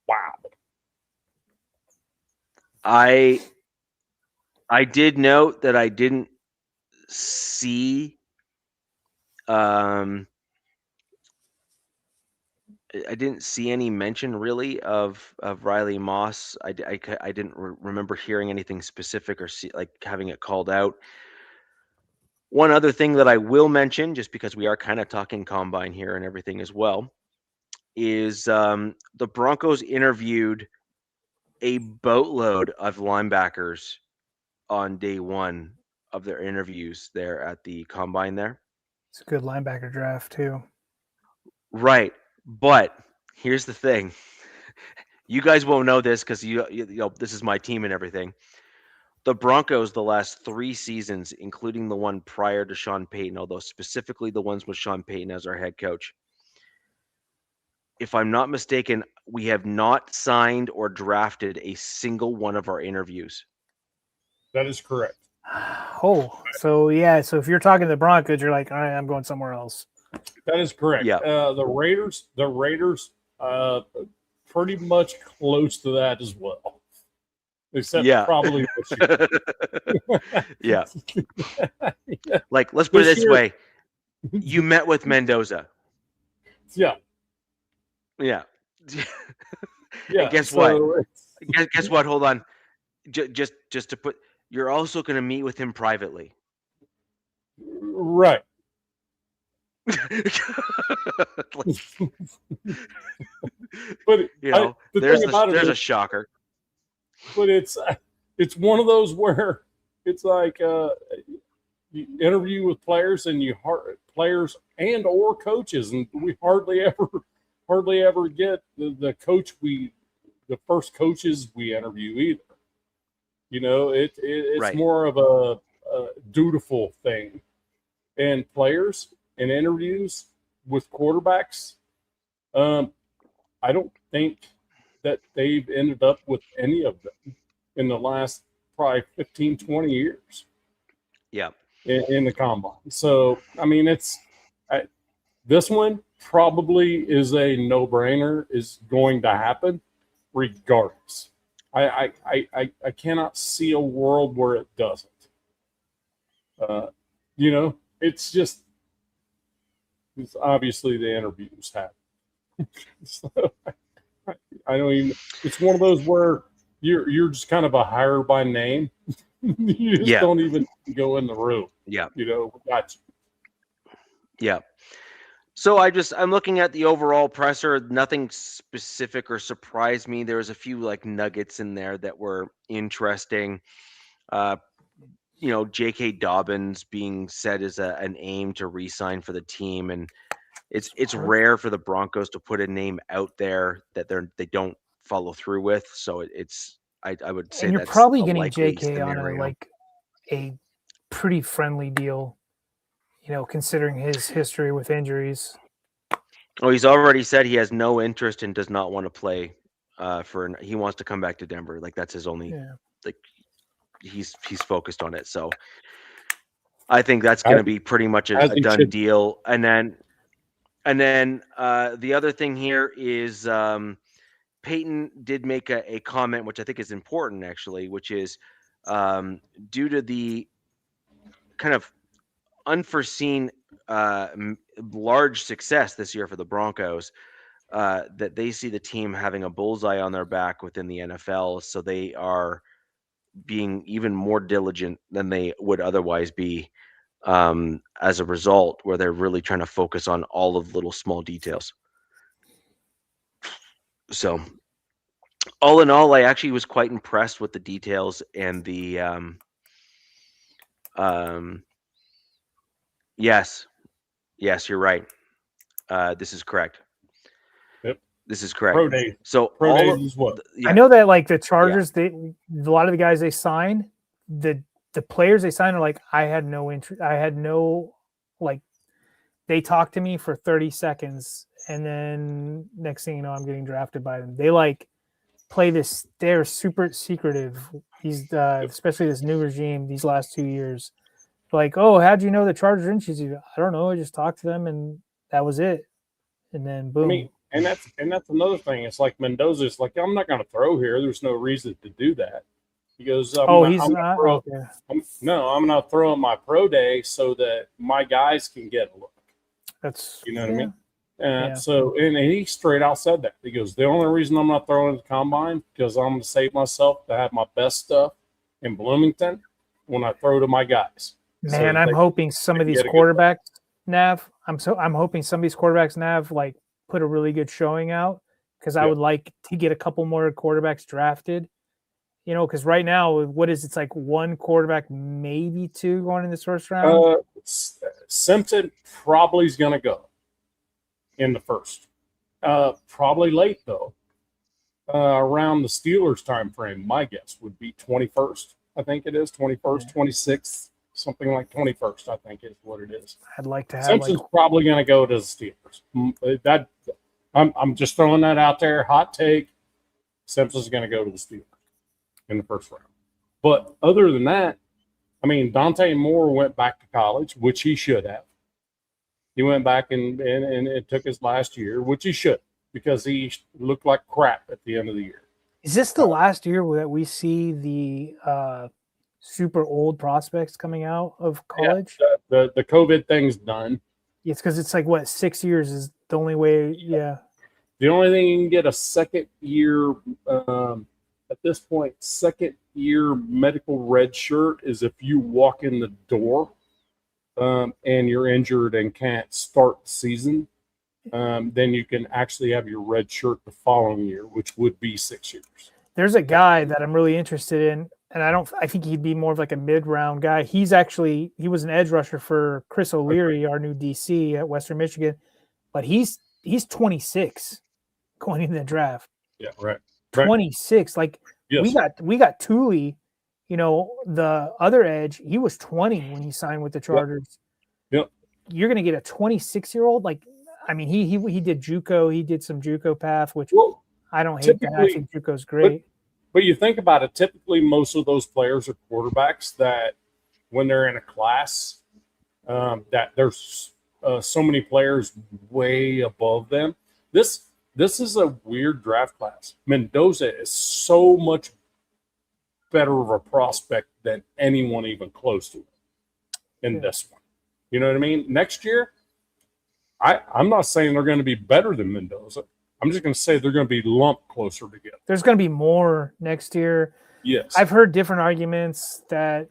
Wow. I did note that I didn't see any mention really of Riley Moss. I didn't remember hearing anything specific or having it called out. One other thing that I will mention, just because we are kind of talking combine here and everything as well, is the Broncos interviewed a boatload of linebackers on day one of their interviews there at the combine there. It's a good linebacker draft too. Right. But here's the thing. You guys won't know this because you know this is my team and everything. The Broncos, the last 3 seasons, including the one prior to Sean Payton, although specifically the ones with Sean Payton as our head coach, if I'm not mistaken, we have not signed or drafted a single one of our interviews. That is correct. Oh, so yeah. So if you're talking to the Broncos, you're like, all right, I'm going somewhere else. That is correct. Yeah. The Raiders, pretty much close to that as well. Except probably this year. Yeah. Like, let's put it this way. You met with Mendoza. Yeah. Yeah. Yeah. And guess what? Guess what? Hold on. Just to put, you're also going to meet with him privately. Right. But you know, there's a shocker. But it's one of those where it's like you interview with players and players and or coaches, and we hardly ever get the first coaches we interview either. You know, it's right. more of a dutiful thing, and players and interviews with quarterbacks. I don't think that they've ended up with any of them in the last probably 15, 20 years. Yeah. In the combine. So, I mean, this one probably is a no-brainer, is going to happen regardless. I cannot see a world where it doesn't. You know, it's obviously the interviews happen. So, I don't even. It's one of those where you're just kind of a hire by name. You just don't even go in the room. Yeah. You know, gotcha. Yeah. So I'm looking at the overall presser. Nothing specific or surprised me. There was a few like nuggets in there that were interesting. You know, J.K. Dobbins being said as an aim to re-sign for the team, and it's rare for the Broncos to put a name out there that they don't follow through with. So I would say, and you're probably getting J.K. on a pretty friendly deal, you know, considering his history with injuries. Oh, he's already said he has no interest and does not want to play he wants to come back to Denver. Like, that's his only like he's focused on it. So I think that's going to be pretty much a done deal. And then the other thing here is Peyton did make a comment, which I think is important actually, which is due to the kind of unforeseen large success this year for the Broncos, that they see the team having a bullseye on their back within the NFL, so they are being even more diligent than they would otherwise be, as a result, where they're really trying to focus on all of the little small details. So, all in all, I actually was quite impressed with the details and the yes, you're right. This is correct. Yep. This is correct. Pro days. So Pro all days is what? I know that like the Chargers, a lot of the guys they sign, the players they sign are like, I had no interest. I had no, like, they talked to me for 30 seconds, and then next thing you know, I'm getting drafted by them. They like play this. They're super secretive. These, especially this new regime, these last 2 years. Like, oh, how'd you know the Chargers interested you? I don't know. I just talked to them, and that was it. And then boom. I mean, and that's another thing. It's like Mendoza's like, I'm not going to throw here. There's no reason to do that. He goes, he's not. Okay. I'm going to throw on my pro day so that my guys can get a look. That's, you know what I mean? So, and he straight out said that. He goes, the only reason I'm not throwing the combine because I'm going to save myself to have my best stuff in Bloomington when I throw to my guys. Man, so I'm hoping some of these quarterbacks, Nav. I'm hoping some of these quarterbacks, Nav, like put a really good showing out because I would like to get a couple more quarterbacks drafted. You know, because right now, what is it's like one quarterback, maybe two going in this first round. Simpson probably is going to go in the first. Probably late though. Around the Steelers time frame, my guess would be 21st. I think it is 21st, 26th. Something like 21st, I think is what it is. I'd like to have Simpson's probably going to go to the Steelers. That I'm just throwing that out there. Hot take. Simpson's going to go to the Steelers in the first round. But other than that, I mean, Dante Moore went back to college, which he should have. He went back and it took his last year, which he should, because he looked like crap at the end of the year. Is this the last year that we see the super old prospects coming out of college? Yeah, the COVID thing's done. It's because it's like, what, 6 years is the only way, yeah. The only thing you can get a second year, at this point, second year medical red shirt is if you walk in the door and you're injured and can't start the season, then you can actually have your red shirt the following year, which would be 6 years. There's a guy that I'm really interested in, and I think he'd be more of like a mid-round guy. He was an edge rusher for Chris O'Leary, our new DC at Western Michigan, but he's 26 going in the draft. Yeah, right. 26. Like, yes. we got Thule, you know, the other edge. He was 20 when he signed with the Chargers. Yep. You're going to get a 26-year-old. Like, I mean, he did JUCO. He did some JUCO path, which I don't hate that. I think JUCO's great. But you think about it, typically most of those players are quarterbacks that when they're in a class, that there's so many players way above them. This is a weird draft class. Mendoza is so much better of a prospect than anyone even close to in this one. You know what I mean? Next year, I'm not saying they're going to be better than Mendoza. I'm just going to say they're going to be lumped closer together. There's going to be more next year. Yes. I've heard different arguments that,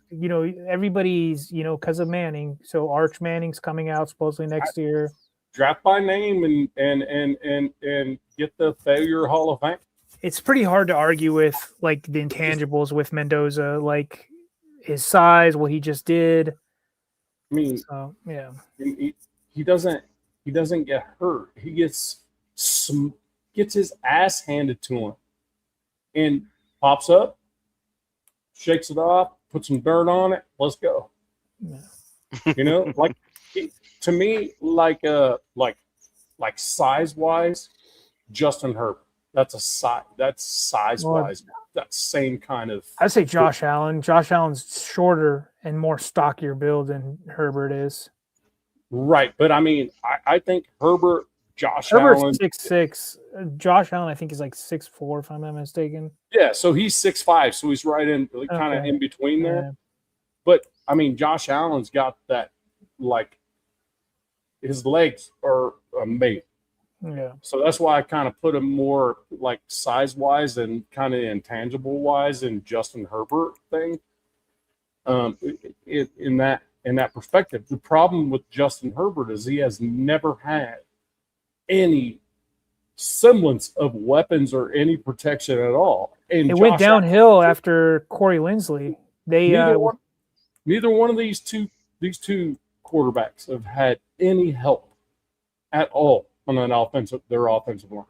you know, everybody's, you know, because of Manning. So Arch Manning's coming out supposedly next year. Draft by name and get the failure Hall of Fame. It's pretty hard to argue with, like, the intangibles with Mendoza, like his size, what he just did. I mean, so, yeah. He doesn't get hurt. He gets his ass handed to him and pops up, shakes it off, puts some dirt on it. Let's go. Yeah. You know, like to me, like size wise, Justin Herbert. That's size wise. That same kind of. I'd say Josh Allen. Josh Allen's shorter and more stockier build than Herbert is. Right, but I mean, I think Herbert Josh Herbert's Allen. 6'6". Josh Allen, I think, is like 6'4", if I'm not mistaken. Yeah, so he's 6'5", so he's right in, kind of Okay. in between there. Yeah. But I mean, Josh Allen's got that, like, his legs are amazing. Yeah. So that's why I kind of put him more like size wise and kind of intangible wise in Justin Herbert thing. In that perspective, the problem with Justin Herbert is he has never had any semblance of weapons or any protection at all. And It went Josh downhill after Corey Lindsley. They neither one of these two quarterbacks have had any help at all on their offensive lines.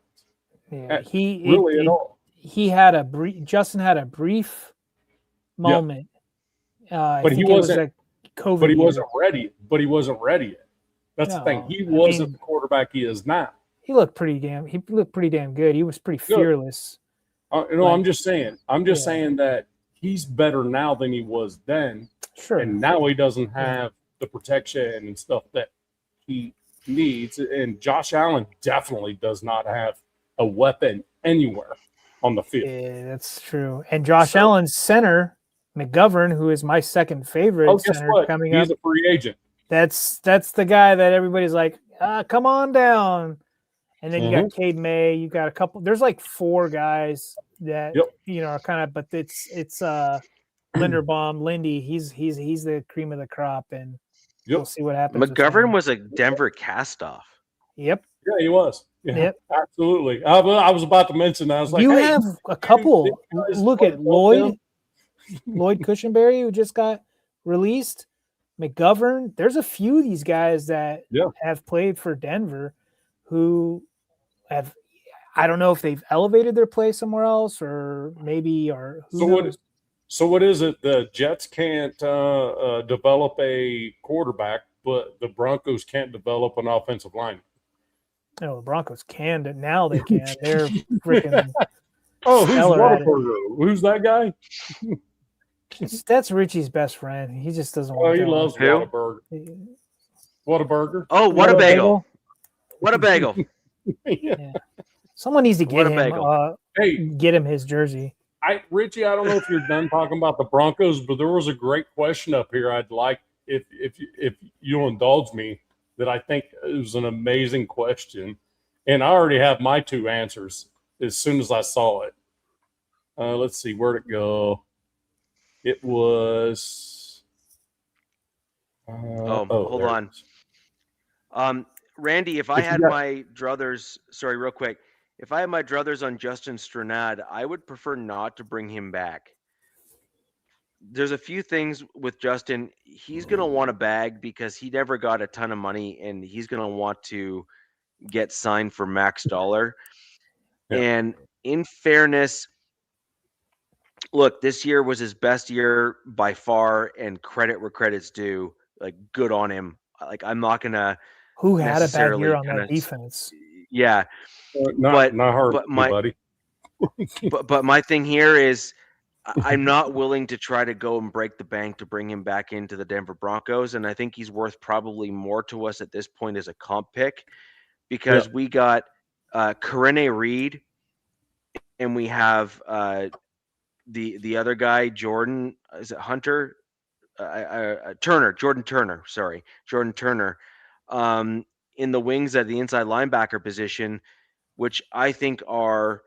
yeah, At all. He had a Justin had a brief moment. But he wasn't. COVID But he year. wasn't ready. But he wasn't ready yet. That's the thing. He wasn't the quarterback he is now. He looked pretty damn good. He was pretty fearless. I'm just saying. Saying that he's better now than he was then. Sure. And now he doesn't have the protection and stuff that he needs. And Josh Allen definitely does not have a weapon anywhere on the field. Yeah, that's true. And Josh Allen's center, McGovern, who is my second favorite center coming up. He's a free agent. That's the guy that everybody's like, come on down. And then you got Cade May. You got a couple. There's like 4 guys that are kind of. But it's Linderbaum, Lindy. He's the cream of the crop, and we'll see what happens. McGovern was a Denver castoff. Yep. Yeah, he was. Yeah, yep. Absolutely. I was about to mention that. I was like, you have a couple. Look at Lloyd Cushenberry, who just got released. McGovern. There's a few of these guys that have played for Denver who have, I don't know if they've elevated their play somewhere else or maybe are. So what is it? The Jets can't develop a quarterback, but the Broncos can't develop an offensive line. No, the Broncos can. Now they can. They're freaking. Oh, who's Whataburger? Who's that guy? That's Richie's best friend. He just doesn't want to. He loves Whataburger. Whataburger. Oh, what a bagel! What a bagel! Yeah. Someone needs to get him his jersey. Richie, I don't know if you're done talking about the Broncos, but there was a great question up here. I'd like if you'll indulge me, that I think it was an amazing question, and I already have my 2 answers as soon as I saw it. Let's see, where'd it go? It was. Hold on. Randy, if I had my druthers, sorry, real quick. If I had my druthers on Justin Strnad, I would prefer not to bring him back. There's a few things with Justin. He's going to want a bag because he never got a ton of money, and he's going to want to get signed for max dollar. Yeah. And in fairness, look, this year was his best year by far, and credit where credit's due. Like, good on him. Like, I'm not going to. Who had a bad year on that defense? Yeah. Not hard, buddy. but my thing here is I'm not willing to try to go and break the bank to bring him back into the Denver Broncos, and I think he's worth probably more to us at this point as a comp pick because we got Corinne Reed, and we have the other guy, Jordan. Is it Hunter? Jordan Turner. In the wings at the inside linebacker position, which I think are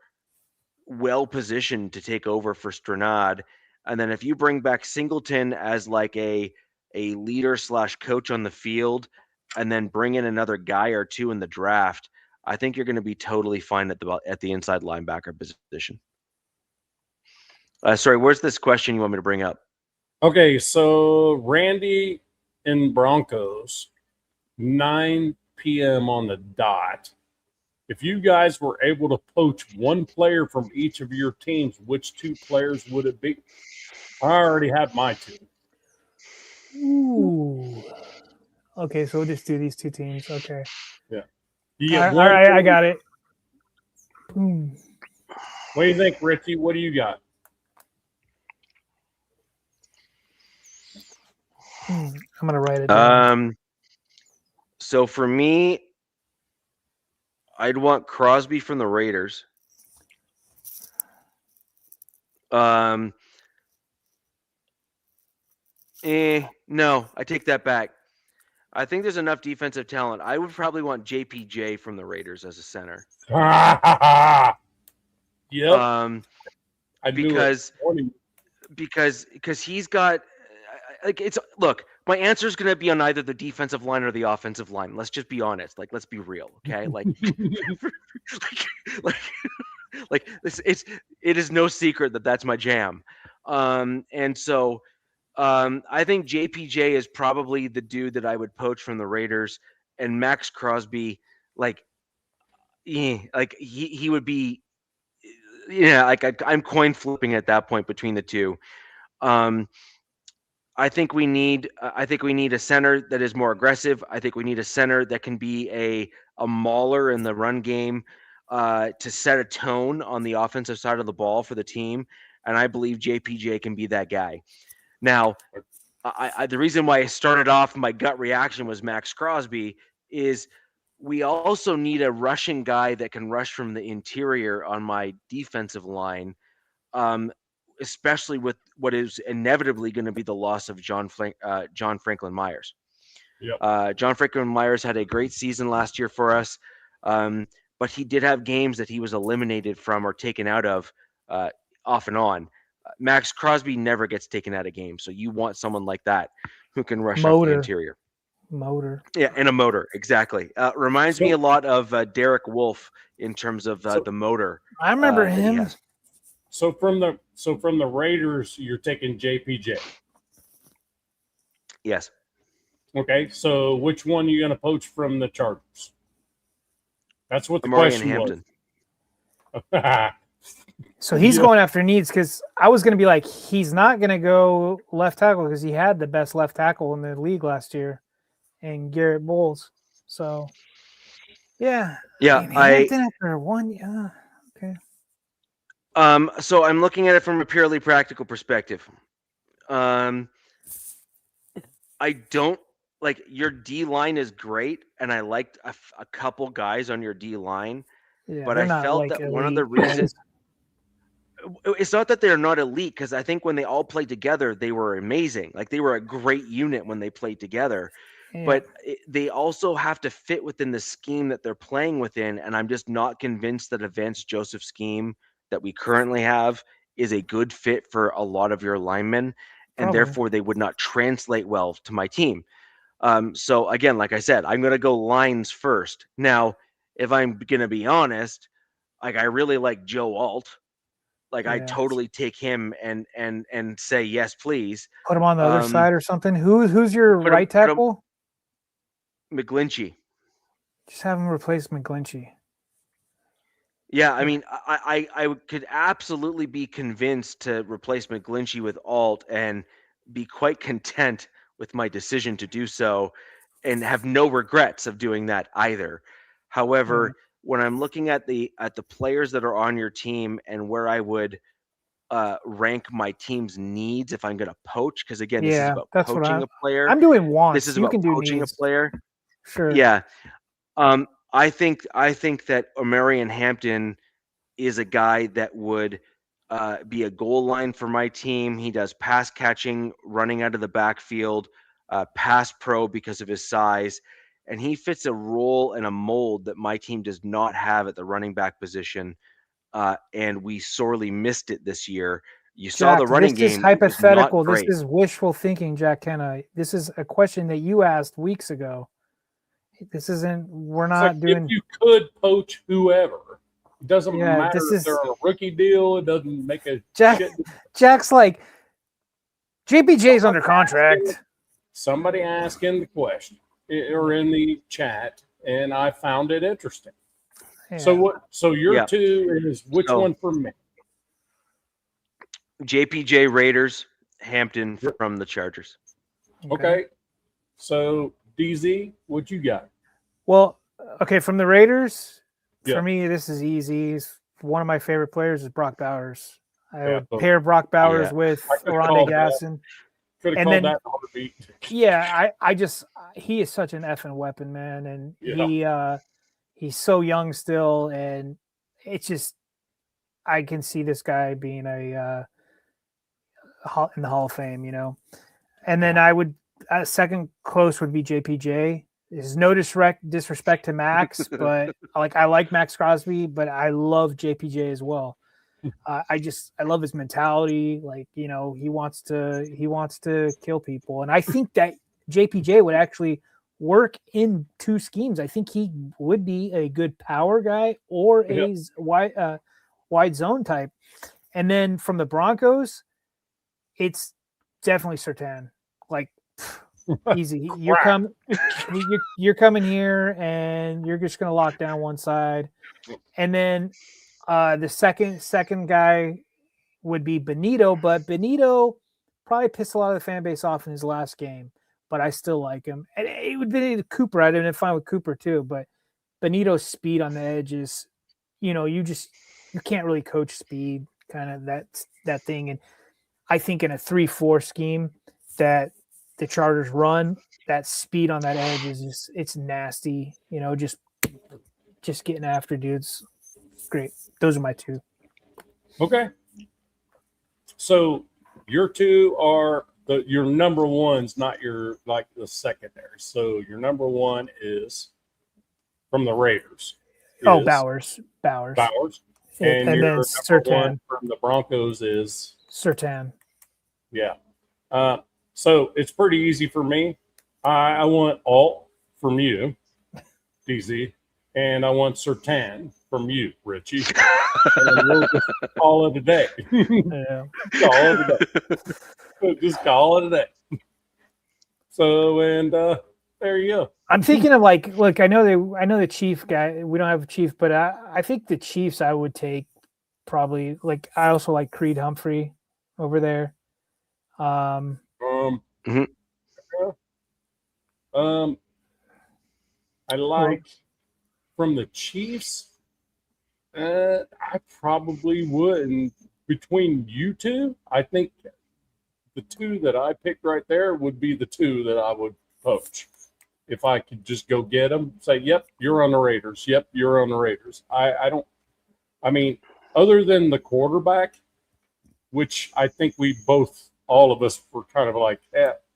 well positioned to take over for Strnad. And then if you bring back Singleton as like a leader / coach on the field, and then bring in another guy or 2 in the draft, I think you're going to be totally fine at the inside linebacker position. Sorry, where's this question you want me to bring up? Okay, so Randy and Broncos, 9 p.m. on the dot. If you guys were able to poach 1 player from each of your teams, which 2 players would it be? I already have my 2. Ooh. Okay, so we'll just do these 2 teams. Okay. Yeah. All right, I got it. What do you think, Richie? What do you got? I'm going to write it down. So for me, I'd want Crosby from the Raiders. No, I take that back. I think there's enough defensive talent. I would probably want JPJ from the Raiders as a center. Yep. Because he's got my answer is going to be on either the defensive line or the offensive line. Let's just be honest. Like, let's be real, okay? It is no secret that that's my jam. And so I think JPJ is probably the dude that I would poach from the Raiders, and Max Crosby, he would be, I'm coin flipping at that point between the two. I think we need a center that is more aggressive. I think we need a center that can be a mauler in the run game to set a tone on the offensive side of the ball for the team. And I believe JPJ can be that guy. Now, the reason why I started off my gut reaction was Max Crosby is we also need a rushing guy that can rush from the interior on my defensive line. Especially with what is inevitably going to be the loss of John Franklin Myers. Yep. John Franklin Myers had a great season last year for us, but he did have games that he was eliminated from or taken out of off and on. Max Crosby never gets taken out of games, so you want someone like that who can rush up the interior. Yeah, and a motor, exactly. Reminds me a lot of Derek Wolfe in terms of the motor. I remember him. So from the Raiders, you're taking JPJ. Yes. Okay. So which one are you going to poach from the Chargers? That's what the Amari question Hampton. was. So he's going after needs, because I was going to be like, he's not going to go left tackle because he had the best left tackle in the league last year, and Garrett Bowles. So yeah. Hampton after one. Yeah. Okay. So I'm looking at it from a purely practical perspective. I don't like your D line is great, and I liked a couple guys on your D line, but I felt that one of the reasons it's not that they're not elite, because I think when they all played together, they were amazing. Like, they were a great unit when they played together. Yeah. But they also have to fit within the scheme that they're playing within, and I'm just not convinced that a Vance Joseph scheme that we currently have is a good fit for a lot of your linemen, and therefore they would not translate well to my team. So again, like I said, I'm going to go lines first. Now, if I'm going to be honest, like, I really like Joe Alt. Like, I totally take him and say, yes, please. Put him on the other side or something. Who's your right tackle? McGlinchey. Just have him replace McGlinchey. Yeah, I mean, I could absolutely be convinced to replace McGlinchey with Alt and be quite content with my decision to do so and have no regrets of doing that either. However, when I'm looking at the players that are on your team and where I would rank my team's needs if I'm going to poach, because again, this is about poaching a player. I'm doing wants. This is about poaching a player. Sure. Yeah. I think that Omarion Hampton is a guy that would be a goal line for my team. He does pass catching, running out of the backfield, pass pro because of his size, and he fits a role and a mold that my team does not have at the running back position, and we sorely missed it this year. You saw the running game. This is hypothetical. This is wishful thinking, Jack Kenna. This is a question that you asked weeks ago. This isn't. We're not doing. If you could poach whoever, it doesn't matter if they're on a rookie deal. It doesn't make a shit. Jack's like, JPJ's under contract. Somebody asked in the question or in the chat, and I found it interesting. Yeah. So what? So your two is which one for me? JPJ Raiders, Hampton from the Chargers. Okay. So DZ, what you got? Well, okay, from the Raiders, for me, this is easy. One of my favorite players is Brock Bowers. I would pair Brock Bowers with Ronnie Gasson. Could have called that heartbeat. Yeah, I just he is such an effing weapon, man, and he's so young still, and it's just I can see this guy being in the Hall of Fame, And then I would second close would be JPJ. There's no disrespect to Max, but I like Max Crosby, but I love JPJ as well. I love his mentality. He wants to kill people, and I think that JPJ would actually work in two schemes. I think he would be a good power guy or a wide zone type. And then from the Broncos, it's definitely Surtain. Easy. You're coming here and you're just going to lock down one side. And then the second guy would be Benito, but Benito probably pissed a lot of the fan base off in his last game, but I still like him. And it would be Cooper. I'd have been fine with Cooper too, but Benito's speed on the edge is, you can't really coach speed, kind of that thing. And I think in a 3-4 scheme that the Chargers run, that speed on that edge is it's nasty. Just getting after dudes. Great. Those are my two. Okay. So your two are your number ones, not your the secondary. So your number one is from the Raiders. Bowers. And then your Surtain. number one from the Broncos is Surtain. Yeah. So it's pretty easy for me. I want Alt from you, DZ, and I want Surtain from you, Richie. And we'll just call it a day. Yeah. Call it a day. Just call it a day. So, and there you go. I'm thinking of look, I know the Chief guy. We don't have a Chief, but I think the Chiefs I would take probably I also like Creed Humphrey over there. I like from the Chiefs. I probably wouldn't. Between you two, I think the two that I picked right there would be the two that I would poach. If I could just go get them, say, yep, you're on the Raiders. Yep, you're on the Raiders. I mean, other than the quarterback, which I think all of us were kind of like,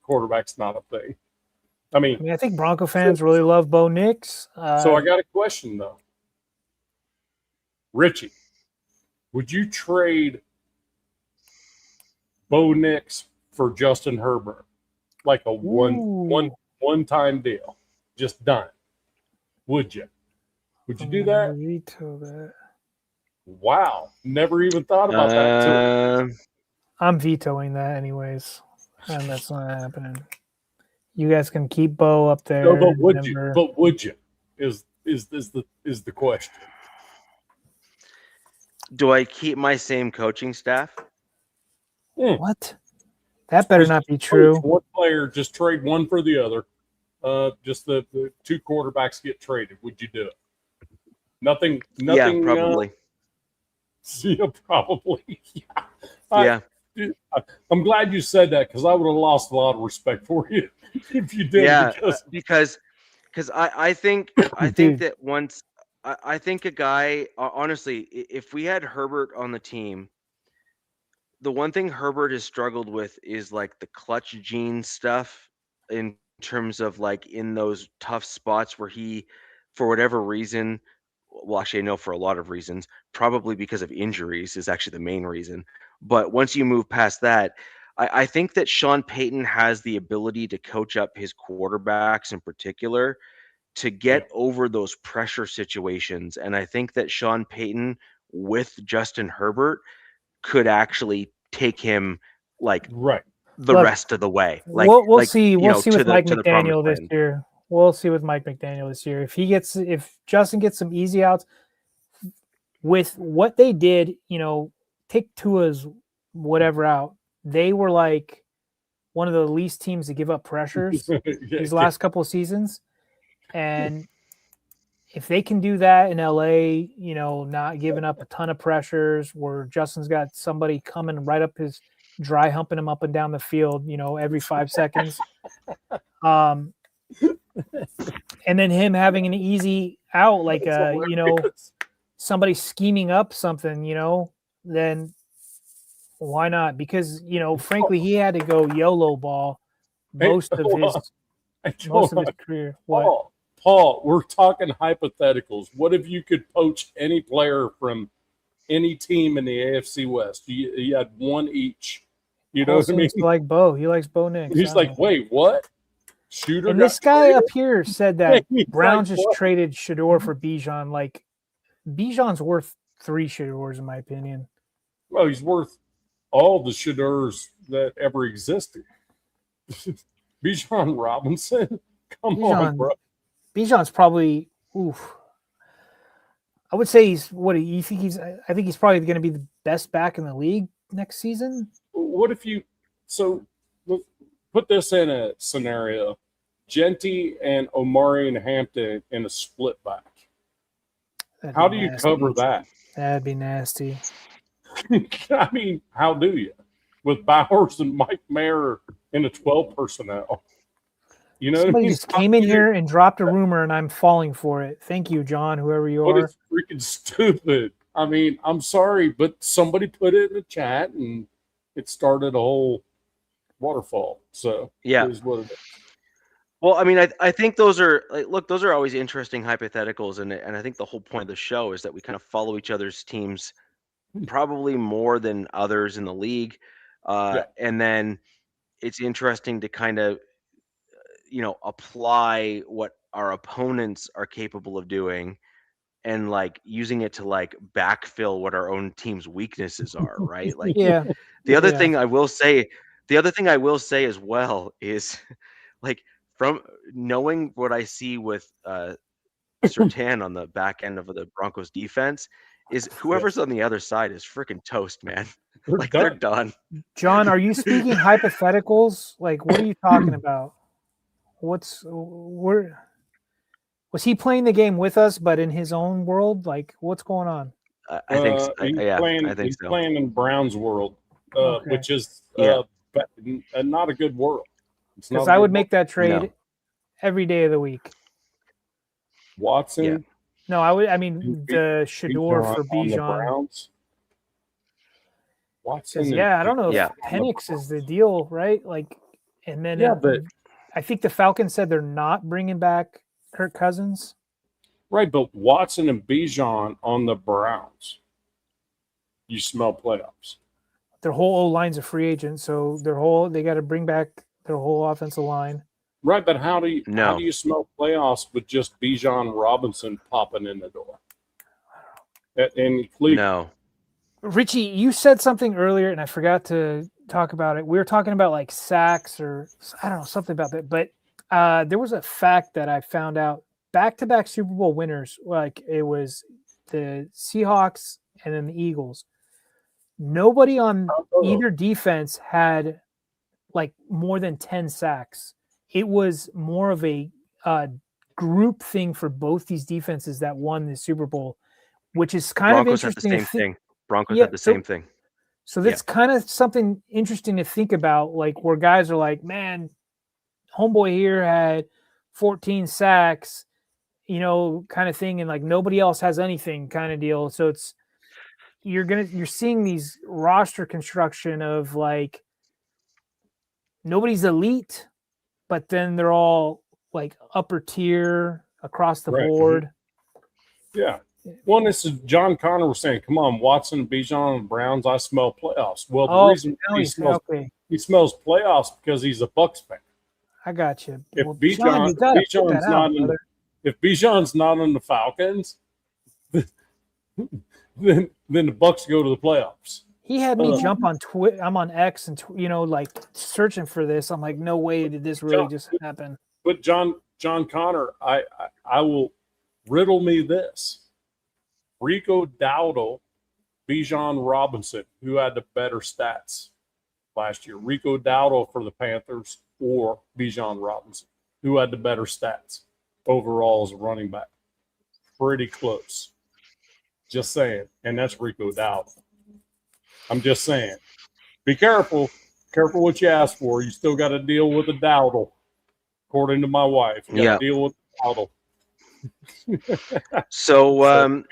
quarterback's not a thing. I mean, I think Bronco fans really love Bo Nix. So I got a question, though. Richie, would you trade Bo Nix for Justin Herbert? Like a one-time deal. Just done. Would you? Would you do that? Veto that. Wow. Never even thought about that, too. I'm vetoing that anyways. And that's not happening. You guys can keep Bo up there. No, but would you? But would you? Is the question. Do I keep my same coaching staff? What? That better not be true. One player, just trade one for the other. Just the two quarterbacks get traded. Would you do it? Nothing. Yeah, probably. Probably. Yeah. I'm glad you said that because I would have lost a lot of respect for you if you did. Yeah, because I think that once I think a guy honestly, if we had Herbert on the team, the one thing Herbert has struggled with is the clutch gene stuff in terms of in those tough spots where he, for whatever reason, well, actually I know for a lot of reasons, probably because of injuries is actually the main reason. But once you move past that, I think that Sean Payton has the ability to coach up his quarterbacks in particular to get over those pressure situations. And I think that Sean Payton with Justin Herbert could actually take him rest of the way. We'll see with Mike McDaniel this year. We'll see with Mike McDaniel this year. If Justin gets some easy outs with what they did, take Tua's whatever out. They were one of the least teams to give up pressures these last couple of seasons. And if they can do that in LA, not giving up a ton of pressures where Justin's got somebody coming right up his dry humping him up and down the field, every 5 seconds. and then him having an easy out, like It's hilarious. somebody scheming up something, then why not? Because frankly, he had to go YOLO ball most of his career. What? Paul, we're talking hypotheticals. What if you could poach any player from any team in the AFC West? You had one each. You know what I mean? Like Bo. He likes Bo Nix. He's like, wait, what? Shooter. And this guy up here said that He's Brown like, just what? traded Shador for Bijan. Like, Bijan's worth 3 Shadors, in my opinion. Well, he's worth all the Shadors that ever existed. Bijan Robinson? Come on, bro. Bijan's probably, I would say he's, I think he's probably going to be the best back in the league next season. What if you, look, put this in a scenario. Genty and Omari and Hampton in a split back. How do you cover that? That'd be nasty. I mean, how do you? With Bowers and Mike Mayer in a 12 personnel. You know Somebody what I mean? just came in here and dropped a rumor, and I'm falling for it. Thank you, John, whoever you are. It's freaking stupid. I mean, I'm sorry, but somebody put it in the chat, and it started a whole waterfall. So yeah, it is what it is. Well, I mean, I think those are those are always interesting hypotheticals, and I think the whole point of the show is that we kind of follow each other's teams probably more than others in the league, and then it's interesting to kind of apply what our opponents are capable of doing, and like using it to like backfill what our own team's weaknesses are, right? Like, the other thing I will say as well is like, from knowing what I see with Surtain on the back end of the Broncos defense, is whoever's on the other side is freaking toast, man. They're done. John, are you speaking hypotheticals? Like, what are you talking about? Was he playing the game with us, but in his own world? Like, what's going on? I think so. I think he's playing in Brown's world, which is not a good world. Because I would make that trade every day of the week. Watson? Yeah. No, I would. I mean, the Shador for Bijan. Watson. I don't know if Penix is the deal, right? Like, and then but I think the Falcons said they're not bringing back Kirk Cousins. Right, but Watson and Bijan on the Browns, you smell playoffs. Their whole O-line's a free agent, so they got to bring back their whole offensive line. Right, but how do you smell playoffs with just Bijan Robinson popping in the door? And no, Richie, you said something earlier, and I forgot to talk about it. We were talking about like sacks, or I don't know, something about that. But there was a fact that I found out: back-to-back Super Bowl winners, like it was the Seahawks and then the Eagles. Nobody on either defense had like more than 10 sacks. It was more of a group thing for both these defenses that won the Super Bowl, which is kind of interesting. Broncos had the same thing. So that's kind of something interesting to think about, like where guys are like, man, homeboy here had 14 sacks, kind of thing, and like nobody else has anything kind of deal. So it's you're seeing these roster construction of like nobody's elite, but then they're all like upper tier across the board. Yeah. One, this is John Connor was saying, come on, Watson, Bijan, and Browns, I smell playoffs. Well, the reason he smells playoffs because he's a Bucs fan. I got you. If well, Bijan's not on the Falcons, then the Bucs go to the playoffs. He had me jump on Twitter. I'm on X and like searching for this. I'm like, no way did this really just happen. But John Connor, I will riddle me this: Rico Dowdle, Bijan Robinson, who had the better stats last year? Rico Dowdle for the Panthers or Bijan Robinson, who had the better stats overall as a running back? Pretty close. Just saying, and that's Rico Dowdle. I'm just saying. Be careful. Careful what you ask for. You still got to deal with the Dowdle, according to my wife. You got to deal with the Dowdle. So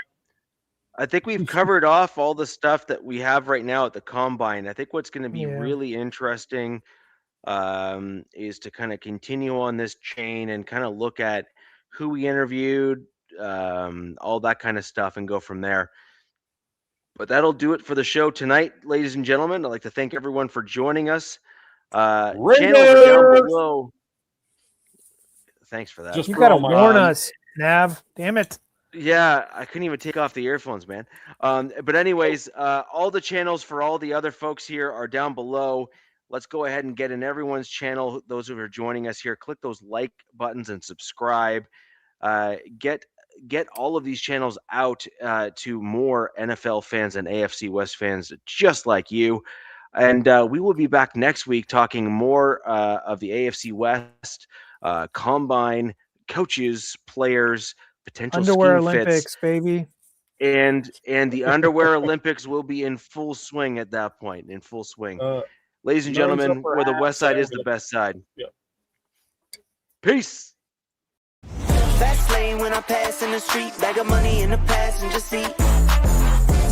I think we've covered off all the stuff that we have right now at the combine. I think what's going to be Yeah. really interesting is to kind of continue on this chain and kind of look at who we interviewed, all that kind of stuff, and go from there. But that'll do it for the show tonight, ladies and gentlemen. I'd like to thank everyone for joining us. Channels are down Raiders! below. Thanks for that. Just You gotta throw 'em warn on. us, Nav. Damn it. Yeah, I couldn't even take off the earphones, man. But anyways, all the channels for all the other folks here are down below. Let's go ahead and get in everyone's channel. Those who are joining us here, click those like buttons and subscribe. Get all of these channels out to more NFL fans and AFC West fans just like you. And we will be back next week talking more of the AFC West, combine, coaches, players, potential Underwear scheme Olympics, fits, baby. and the underwear Olympics will be in full swing at that point. In full swing, ladies and nose gentlemen, upper where the half, West side is so the best side. Yep. Peace. Fast lane when I pass in the street, bag of money in the passenger seat.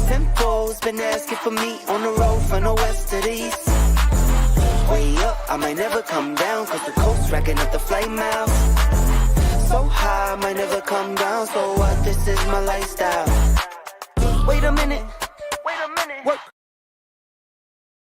Simcoe's been asking for me on the road from the west to the east. Way up, I might never come down, cause the coast racking up the flight miles. So high, I might never come down, so what, this is my lifestyle. Wait a minute,